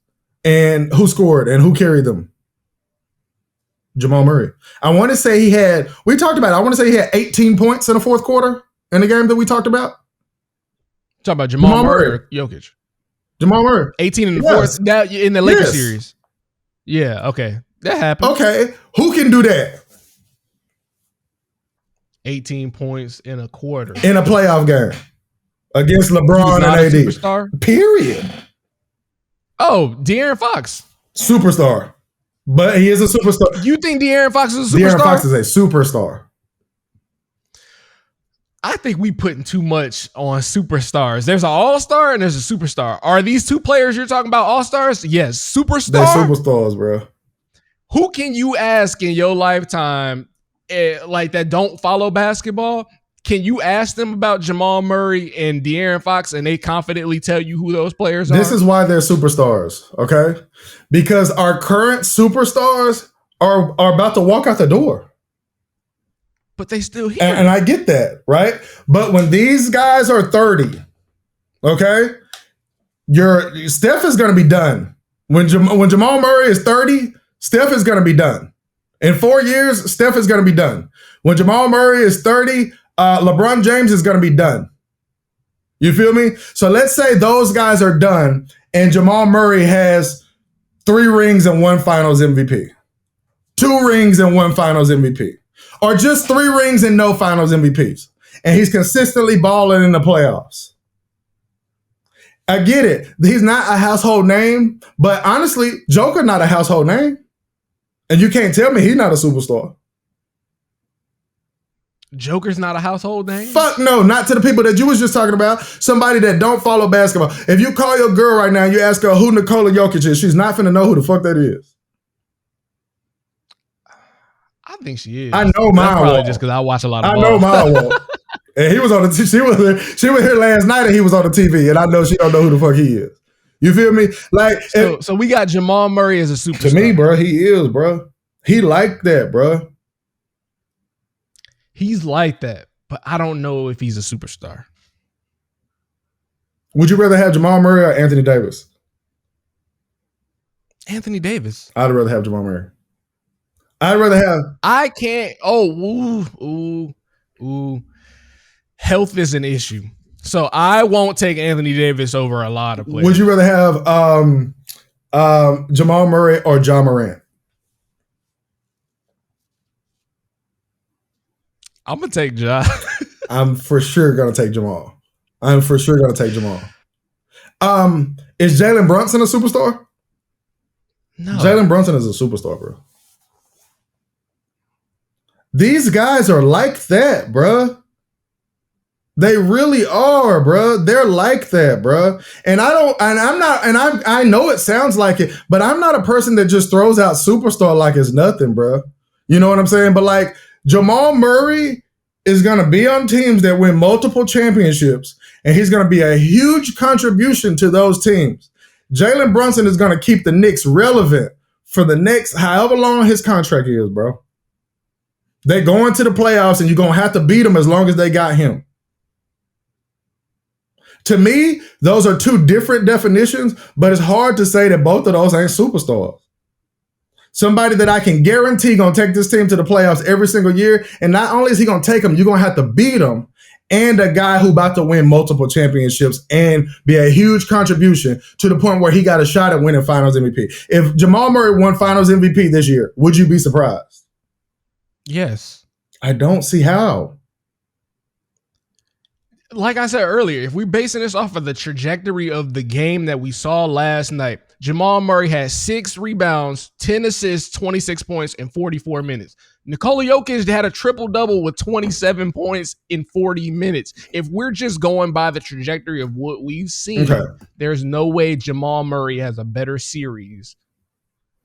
And who scored and who carried them? Jamal Murray. I want to say he had 18 points in the fourth quarter in the game that we talked about. Talk about Jamal Murray or Jokic? Jamal Murray. 18 in the fourth, that in the Lakers series. Yeah, okay. That happened. Okay, who can do that? 18 points in a quarter. In a playoff game against LeBron and AD. Superstar? Period. Oh, De'Aaron Fox. Superstar. But he is a superstar. You think De'Aaron Fox is a superstar? De'Aaron Fox is a superstar. I think we putting too much on superstars. There's an all-star and there's a superstar. Are these two players you're talking about all-stars? Yes. Superstar? They're superstars, bro. Who can you ask in your lifetime like that don't follow basketball? Can you ask them about Jamal Murray and De'Aaron Fox and they confidently tell you who those players are? This is why they're superstars, okay? Because our current superstars are about to walk out the door. But they still here. And I get that, right? But when these guys are 30, okay, Steph is going to be done. When Jamal Murray is 30, Steph is going to be done. In 4 years, Steph is going to be done. When Jamal Murray is 30, LeBron James is going to be done. You feel me? So let's say those guys are done and Jamal Murray has 3 rings and 1 finals MVP. 2 rings and 1 finals MVP. Or just 3 rings and no finals MVPs. And he's consistently balling in the playoffs. I get it. He's not a household name, but honestly, Joker not a household name. And you can't tell me he's not a superstar. Joker's not a household name? Fuck no, not to the people that you was just talking about. Somebody that don't follow basketball. If you call your girl right now and you ask her who Nikola Jokic is, she's not finna know who the fuck that is. I think she is. I know mine. Probably just because I watch a lot of ball. I know mine. And he was on the she was here last night and he was on the TV and I know she don't know who the fuck he is. You feel me? Like so we got Jamal Murray as a superstar. To me, bro, he is, bro. He like that, bro. He's like that, but I don't know if he's a superstar. Would you rather have Jamal Murray or Anthony Davis? Anthony Davis. I'd rather have Jamal Murray. I'd rather have. I can't. Oh, ooh. Health is an issue. So I won't take Anthony Davis over a lot of players. Would you rather have Jamal Murray or Ja Morant? I'm going to take Ja. I'm for sure going to take Jamal. Is Jalen Brunson a superstar? No. Jalen Brunson is a superstar, bro. These guys are like that, bro. They really are, bro. They're like that, bro. And I know it sounds like it, but I'm not a person that just throws out superstar like it's nothing, bro. You know what I'm saying? But like Jamal Murray is going to be on teams that win multiple championships, and he's going to be a huge contribution to those teams. Jalen Brunson is going to keep the Knicks relevant for the next however long his contract is, bro. They're going to the playoffs, and you're going to have to beat them as long as they got him. To me, those are 2 different definitions, but it's hard to say that both of those ain't superstars. Somebody that I can guarantee going to take this team to the playoffs every single year, and not only is he going to take them, you're going to have to beat them, and a guy who about to win multiple championships and be a huge contribution to the point where he got a shot at winning Finals MVP. If Jamal Murray won Finals MVP this year, would you be surprised? Yes. I don't see how. Like I said earlier, if we're basing this off of the trajectory of the game that we saw last night, Jamal Murray had 6 rebounds, 10 assists, 26 points in 44 minutes. Nikola Jokic had a triple-double with 27 points in 40 minutes. If we're just going by the trajectory of what we've seen, there's no way Jamal Murray has a better series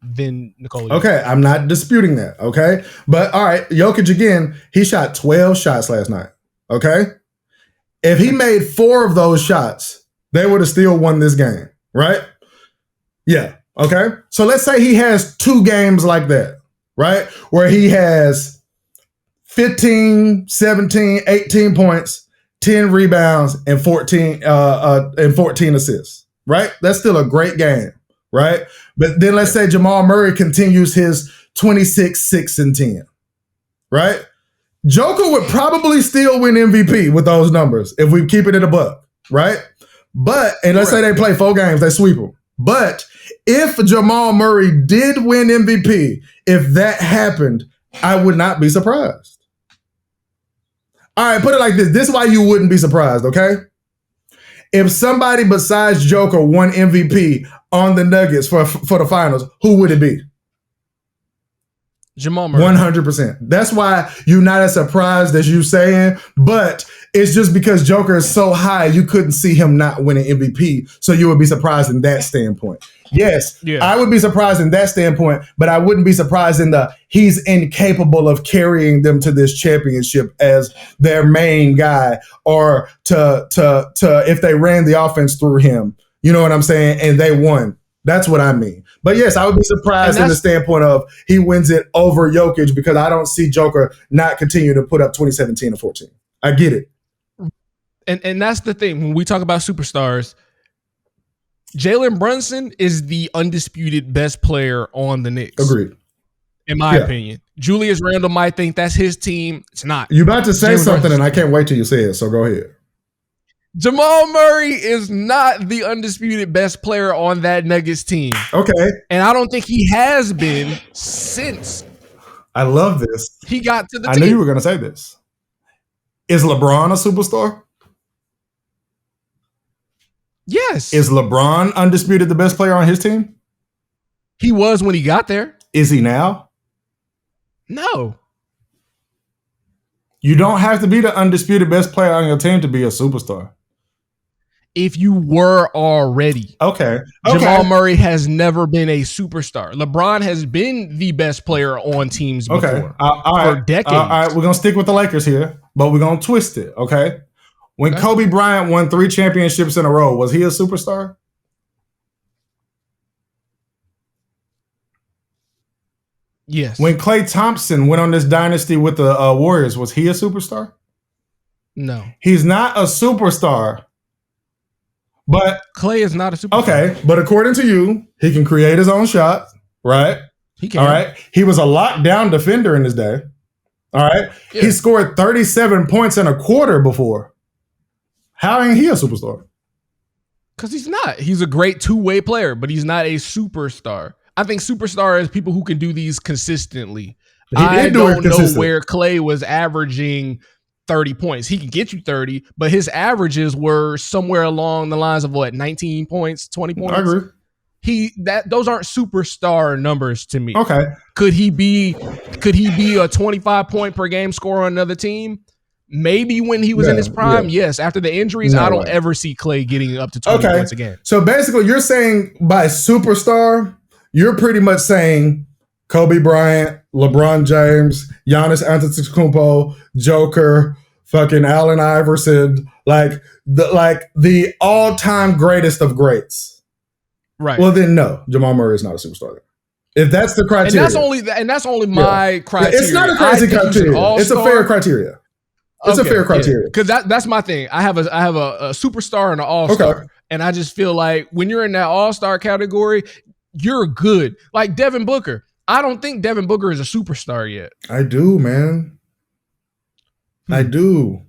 than Nikola Jokic. Okay, I'm not disputing that, okay? But, all right, Jokic again, he shot 12 shots last night, okay? If he made 4 of those shots, they would have still won this game, right? Yeah, okay? So let's say he has 2 games like that, right? Where he has 15, 17, 18 points, 10 rebounds, and 14 assists, right? That's still a great game, right? But then let's say Jamal Murray continues his 26, 6, and 10, right? Joker would probably still win MVP with those numbers if we keep it in a buck, right? But, and let's say they play 4 games, they sweep them. But if Jamal Murray did win MVP, if that happened, I would not be surprised. All right, put it like this. This is why you wouldn't be surprised, okay? If somebody besides Joker won MVP on the Nuggets for the finals, who would it be? Jamal Murray. 100%. That's why you're not as surprised as you saying, but it's just because Joker is so high, you couldn't see him not winning MVP, so you would be surprised in that standpoint. Yes, I would be surprised in that standpoint, but I wouldn't be surprised in the he's incapable of carrying them to this championship as their main guy, or to if they ran the offense through him. You know what I'm saying? And they won. That's what I mean. But yes, I would be surprised in the standpoint of he wins it over Jokic, because I don't see Joker not continue to put up 2017 and 14. I get it. And that's the thing. When we talk about superstars, Jalen Brunson is the undisputed best player on the Knicks. Agreed. In my opinion. Julius Randle might think that's his team. It's not. You're about to say something, and I can't wait till you say it, so go ahead. Jamal Murray is not the undisputed best player on that Nuggets team. Okay. And I don't think he has been since. I love this. He got to the team. I knew you were going to say this. Is LeBron a superstar? Yes. Is LeBron undisputed the best player on his team? He was when he got there. Is he now? No. You don't have to be the undisputed best player on your team to be a superstar. If you were already. Okay. Jamal Murray has never been a superstar. LeBron has been the best player on teams before. For decades. All right, we're going to stick with the Lakers here, but we're going to twist it, okay? When Kobe Bryant won 3 championships in a row, was he a superstar? Yes. When Klay Thompson went on this dynasty with the Warriors, was he a superstar? No. He's not a superstar. But Klay is not a superstar. Okay, but according to you, he can create his own shot, right? He can. All right. He was a lockdown defender in his day. All right. Yeah. He scored 37 points in a quarter before. How ain't he a superstar? Because he's not. He's a great two-way player, but he's not a superstar. I think superstar is people who can do these consistently. I don't know where Klay was averaging 30 points. He can get you 30, but his averages were somewhere along the lines of 19 points, 20 points. I agree. Those aren't superstar numbers to me. Okay. Could he be a 25 point per game scorer on another team? Maybe when he was in his prime, yes. After the injuries, I don't ever see Klay getting up to 20 points a game. So basically, you're saying by superstar, you're pretty much saying Kobe Bryant, LeBron James, Giannis Antetokounmpo, Joker, fucking Allen Iverson, like the all-time greatest of greats. Right. Well, then no, Jamal Murray is not a superstar. If that's the criteria, and that's only my criteria. It's not a crazy criteria. It's a fair criteria. It's a fair criteria. Because that's my thing. I have a superstar and an all-star, and I just feel like when you're in that all-star category, you're good. Like Devin Booker. I don't think Devin Booker is a superstar yet. I do, man. I do.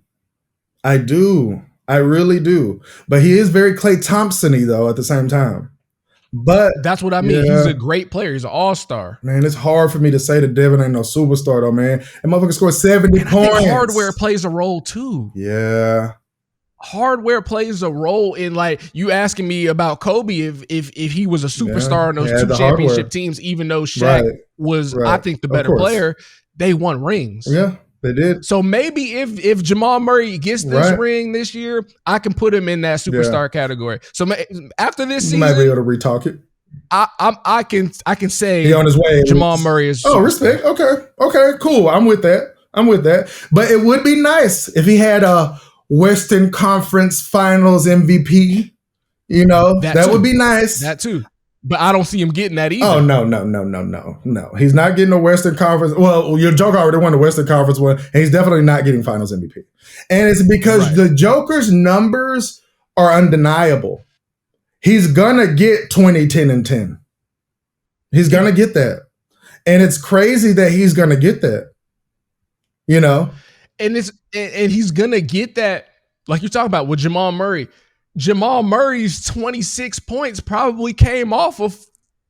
I do. I really do. But he is very Klay Thompson-y, though, at the same time. But That's what I mean. He's a great player. He's an all-star. Man, it's hard for me to say that Devin ain't no superstar, though, man. That motherfucker scored 70 points. I think hardware plays a role, too. Yeah. Hardware plays a role in, like, you asking me about Kobe if he was a superstar in those two championship teams, even though Shaq was, I think, the better player, they won rings. Yeah, they did. So maybe if Jamal Murray gets this ring this year, I can put him in that superstar category. So after this season, you might be able to retalk it. I can say he on his way. Jamal Murray is. Oh, respect. Okay, cool. I'm with that. But it would be nice if he had a Western Conference Finals MVP. You know, that would be nice. That too. But I don't see him getting that either. Oh, no. He's not getting a Western Conference. Well, your Joker already won the Western Conference one, and he's definitely not getting Finals MVP. And it's because the Joker's numbers are undeniable. He's going to get 20, 10, and 10. He's going to get that. And it's crazy that he's going to get that. You know? And he's going to get that, like you're talking about with Jamal Murray. Jamal Murray's 26 points probably came off of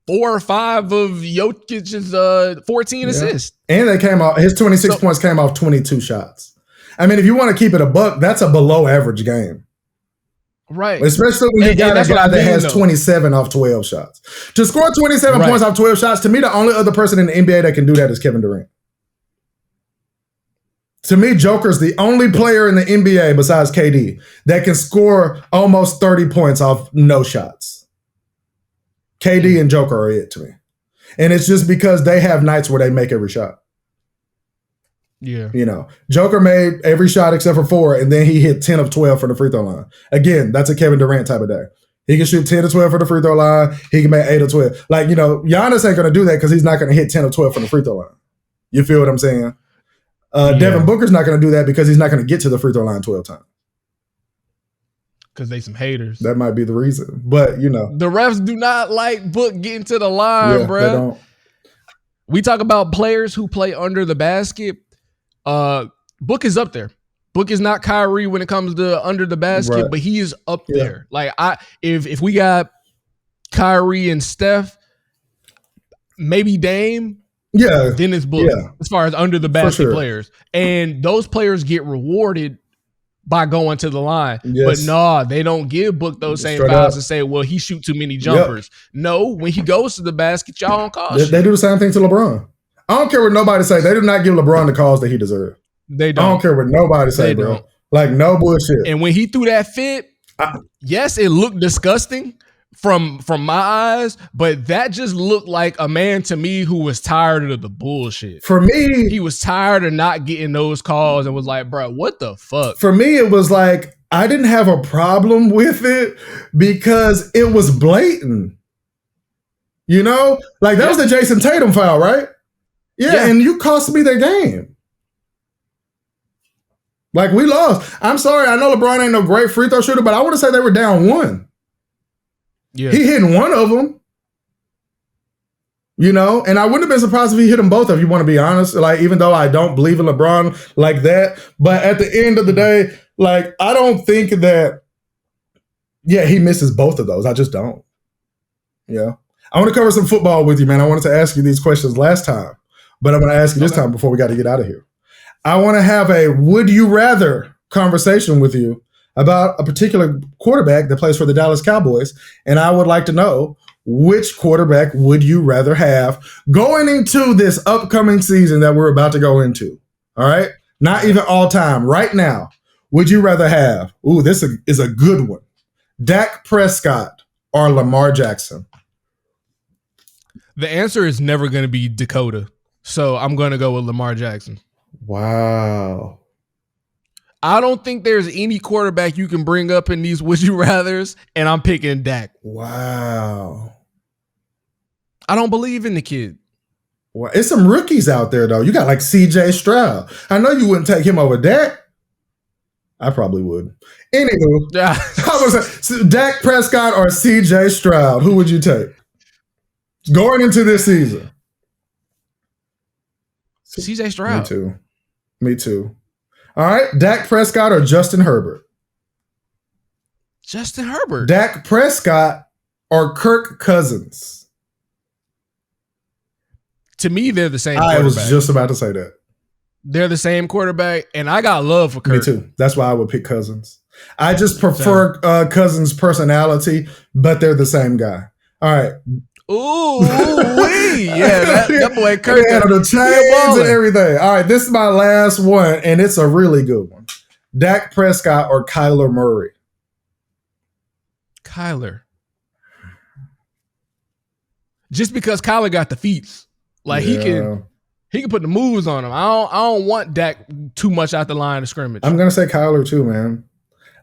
4 or 5 of Jokic's 14 assists. And they came off, his 26 points came off 22 shots. I mean, if you want to keep it a buck, that's a below average game. Right. Especially when you got a guy that has 27 off 12 shots. To score 27 points off 12 shots, to me, the only other person in the NBA that can do that is Kevin Durant. To me, Joker's the only player in the NBA besides KD that can score almost 30 points off no shots. KD and Joker are it to me. And it's just because they have nights where they make every shot. Yeah. You know, Joker made every shot except for 4, and then he hit 10 of 12 for the free throw line. Again, that's a Kevin Durant type of day. He can shoot 10 of 12 for the free throw line. He can make 8 of 12. Like, you know, Giannis ain't going to do that because he's not going to hit 10 of 12 from the free throw line. You feel what I'm saying? Devin Booker's not going to do that because he's not going to get to the free throw line 12 times. Because they some haters. That might be the reason. But, you know. The refs do not like Book getting to the line, bro. They don't. We talk about players who play under the basket. Book is up there. Book is not Kyrie when it comes to under the basket, but he is up there. Like, if we got Kyrie and Steph, maybe Dame, then it's Book as far as under the basket players. And those players get rewarded by going to the line. But no, they don't give Book those same fouls and say, well, he shoot too many jumpers. No, when he goes to the basket, y'all don't call shit. They do the same thing to LeBron. I don't care what nobody say. They do not give LeBron the calls that he deserves. They don't. I don't care what nobody say, bro. Like, no bullshit. And when he threw that fit, yes, it looked disgusting from my eyes, but that just looked like a man to me who was tired of the bullshit. For me, he was tired of not getting those calls and was like, bro, what the fuck? For me, it was like, I didn't have a problem with it because it was blatant. You know? Like, that was the Jason Tatum foul, right? Yeah, and you cost me their game. Like, we lost. I'm sorry, I know LeBron ain't no great free throw shooter, but I want to say they were down 1. Yeah. He hit one of them. You know? And I wouldn't have been surprised if he hit them both, if you want to be honest. Like, even though I don't believe in LeBron like that. But at the end of the day, like, I don't think that, he misses both of those. I just don't. Yeah. I want to cover some football with you, man. I wanted to ask you these questions last time, but I'm going to ask you this time before we got to get out of here. I want to have a would you rather conversation with you about a particular quarterback that plays for the Dallas Cowboys. And I would like to know, which quarterback would you rather have going into this upcoming season that we're about to go into? All right. Not even all time. Right now, would you rather have, this is a good one, Dak Prescott or Lamar Jackson? The answer is never going to be Dakota. So I'm going to go with Lamar Jackson. Wow. I don't think there's any quarterback you can bring up in these would you rathers, and I'm picking Dak. Wow. I don't believe in the kid. Well, it's some rookies out there, though. You got like CJ Stroud. I know you wouldn't take him over Dak. I probably would. Anywho, I was Dak Prescott or CJ Stroud. Who would you take going into this season? CJ Stroud. Me too. All right, Dak Prescott or Justin Herbert? Justin Herbert. Dak Prescott or Kirk Cousins? To me, they're the same I quarterback. was just about to say that. They're the same quarterback, and I got love for Kirk. Me too. That's why I would pick Cousins. I just prefer Cousins' personality, but they're the same guy. All right. Ooh, yeah, that boy Kirk had the chains and everything. All right, this is my last one, and it's a really good one. Dak Prescott or Kyler Murray? Kyler. Just because Kyler got the feats, like he can put the moves on him. I don't want Dak too much out the line of scrimmage. I'm gonna say Kyler too, man.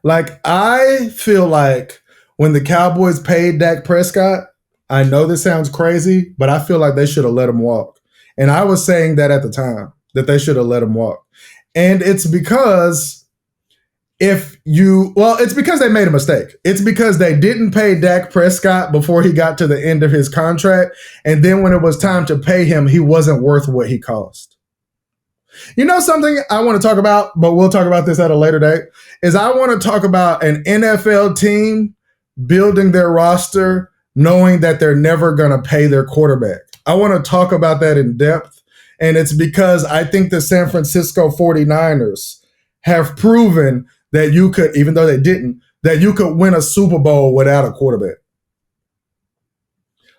Like I feel like when the Cowboys paid Dak Prescott, I know this sounds crazy, but I feel like they should have let him walk. And I was saying that at the time, that they should have let him walk. And it's because it's because they made a mistake. It's because they didn't pay Dak Prescott before he got to the end of his contract. And then when it was time to pay him, he wasn't worth what he cost. You know something I want to talk about, but we'll talk about this at a later date, is I want to talk about an NFL team building their roster knowing that they're never going to pay their quarterback. I want to talk about that in depth, and it's because I think the San Francisco 49ers have proven that you could, even though they didn't, that you could win a Super Bowl without a quarterback.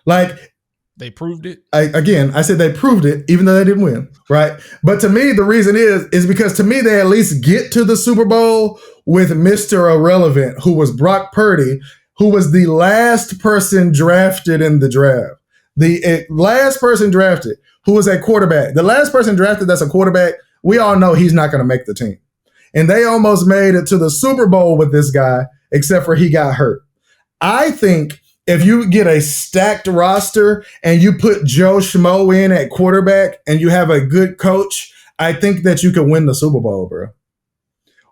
Like, they proved it. I said they proved it, even though they didn't win, right? But to me, the reason is because to me, they at least get to the Super Bowl with Mr. Irrelevant, who was Brock Purdy, who was the last person drafted in the draft. The last person drafted who was a quarterback. The last person drafted that's a quarterback, we all know he's not going to make the team. And they almost made it to the Super Bowl with this guy, except for he got hurt. I think if you get a stacked roster and you put Joe Schmo in at quarterback and you have a good coach, I think that you can win the Super Bowl, bro.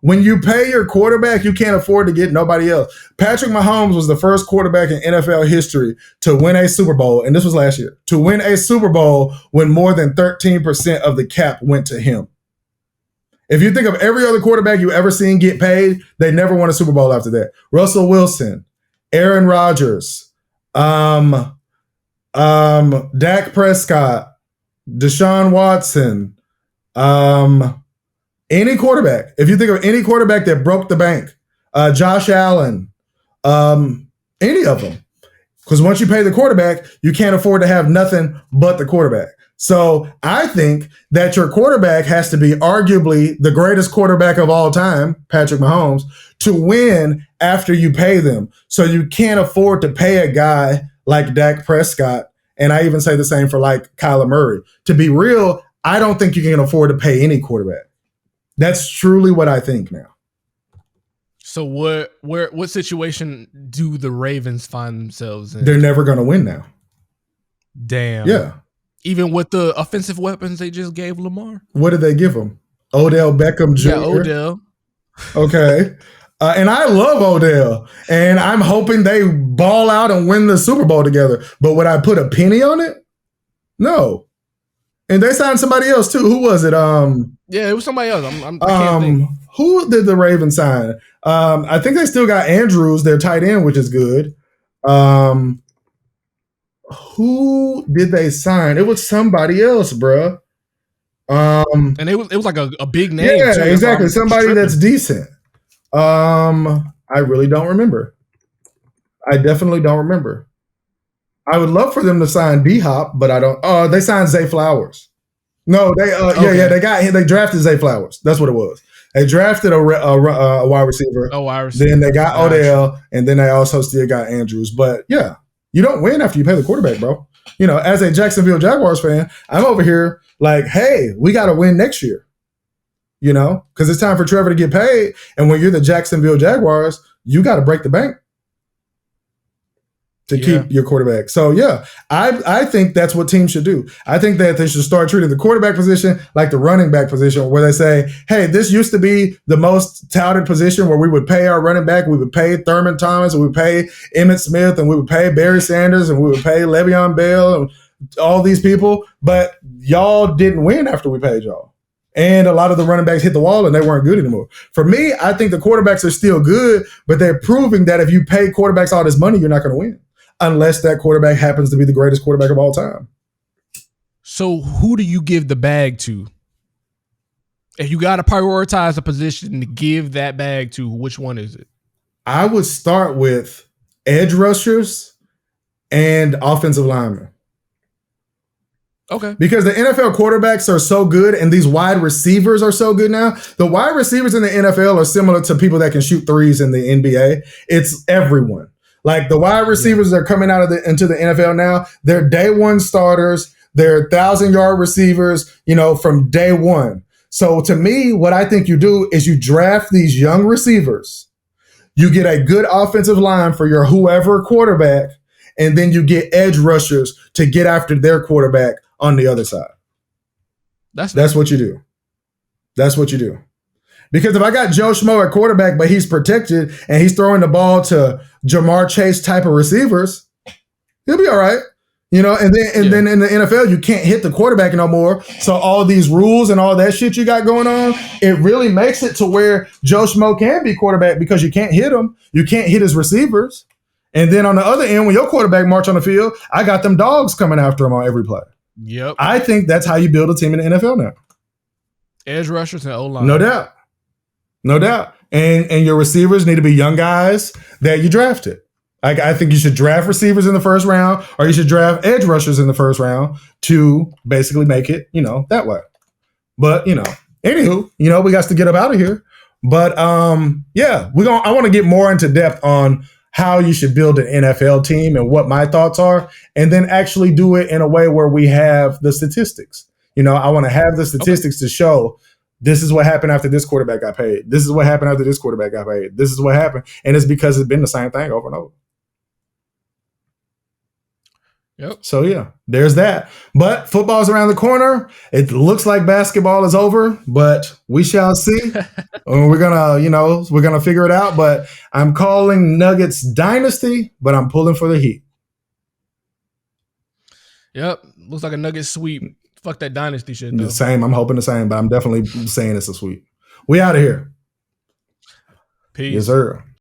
When you pay your quarterback, you can't afford to get nobody else. Patrick Mahomes was the first quarterback in NFL history to win a Super Bowl, and this was last year, to win a Super Bowl when more than 13% of the cap went to him. If you think of every other quarterback you ever seen get paid, they never won a Super Bowl after that. Russell Wilson, Aaron Rodgers, Dak Prescott, Deshaun Watson, any quarterback. If you think of any quarterback that broke the bank, Josh Allen, any of them. Because once you pay the quarterback, you can't afford to have nothing but the quarterback. So I think that your quarterback has to be arguably the greatest quarterback of all time, Patrick Mahomes, to win after you pay them. So you can't afford to pay a guy like Dak Prescott. And I even say the same for like Kyler Murray. To be real, I don't think you can afford to pay any quarterback. That's truly what I think now. So what situation do the Ravens find themselves in? They're never going to win now. Damn. Yeah. Even with the offensive weapons they just gave Lamar? What did they give him? Odell Beckham Jr.? Yeah, Odell. Okay. And I love Odell. And I'm hoping they ball out and win the Super Bowl together. But would I put a penny on it? No. And they signed somebody else too. Who was it? Yeah, it was somebody else. I can't think. Who did the Ravens sign? I think they still got Andrews, their tight end, which is good. Who did they sign? It was somebody else, bro. And it was like a big name. Yeah, too. exactly. Somebody that's decent. I really don't remember. I definitely don't remember. I would love for them to sign D-Hop, but I don't. They signed Zay Flowers. No, they they drafted Zay Flowers. That's what it was. They drafted a wide receiver. A wide receiver. Then they got Odell, and then they also still got Andrews. But yeah, you don't win after you pay the quarterback, bro. You know, as a Jacksonville Jaguars fan, I'm over here like, hey, we got to win next year. You know, because it's time for Trevor to get paid. And when you're the Jacksonville Jaguars, you got to break the bank to keep your quarterback. So, yeah, I think that's what teams should do. I think that they should start treating the quarterback position like the running back position, where they say, hey, this used to be the most touted position where we would pay our running back. We would pay Thurman Thomas, and we would pay Emmitt Smith, and we would pay Barry Sanders, and we would pay Le'Veon Bell, and all these people. But y'all didn't win after we paid y'all. And a lot of the running backs hit the wall and they weren't good anymore. For me, I think the quarterbacks are still good, but they're proving that if you pay quarterbacks all this money, you're not going to win. Unless that quarterback happens to be the greatest quarterback of all time. So who do you give the bag to? If you got to prioritize a position to give that bag to, which one is it? I would start with edge rushers and offensive linemen. Okay. Because the NFL quarterbacks are so good and these wide receivers are so good now. The wide receivers in the NFL are similar to people that can shoot threes in the NBA. It's everyone. Like the wide receivers that are coming out of into the NFL now, they're day one starters. They're 1,000-yard receivers, from day one. So to me, what I think you do is you draft these young receivers. You get a good offensive line for your whoever quarterback, and then you get edge rushers to get after their quarterback on the other side. That's what you do. That's what you do. Because if I got Joe Schmo at quarterback, but he's protected and he's throwing the ball to Jamar Chase type of receivers, he'll be all right. And then in the NFL, you can't hit the quarterback no more. So all these rules and all that shit you got going on, it really makes it to where Joe Schmo can be quarterback because you can't hit him. You can't hit his receivers. And then on the other end, when your quarterback march on the field, I got them dogs coming after him on every play. Yep. I think that's how you build a team in the NFL now. Edge rushers and O-line. No doubt. No doubt. And your receivers need to be young guys that you drafted. I think you should draft receivers in the first round, or you should draft edge rushers in the first round to basically make it, that way. But, anywho, we got to get up out of here. But I want to get more into depth on how you should build an NFL team and what my thoughts are, and then actually do it in a way where we have the statistics. I want to have the statistics to show this is what happened after this quarterback got paid. This is what happened after this quarterback got paid. This is what happened. And it's because it's been the same thing over and over. Yep. So yeah, there's that. But football's around the corner. It looks like basketball is over, but we shall see. We're gonna figure it out. But I'm calling Nuggets Dynasty, but I'm pulling for the Heat. Yep. Looks like a Nuggets sweep. Fuck that Dynasty shit, though. The same. I'm hoping the same, but I'm definitely saying it's a sweep. We out of here. Peace. Yes, sir.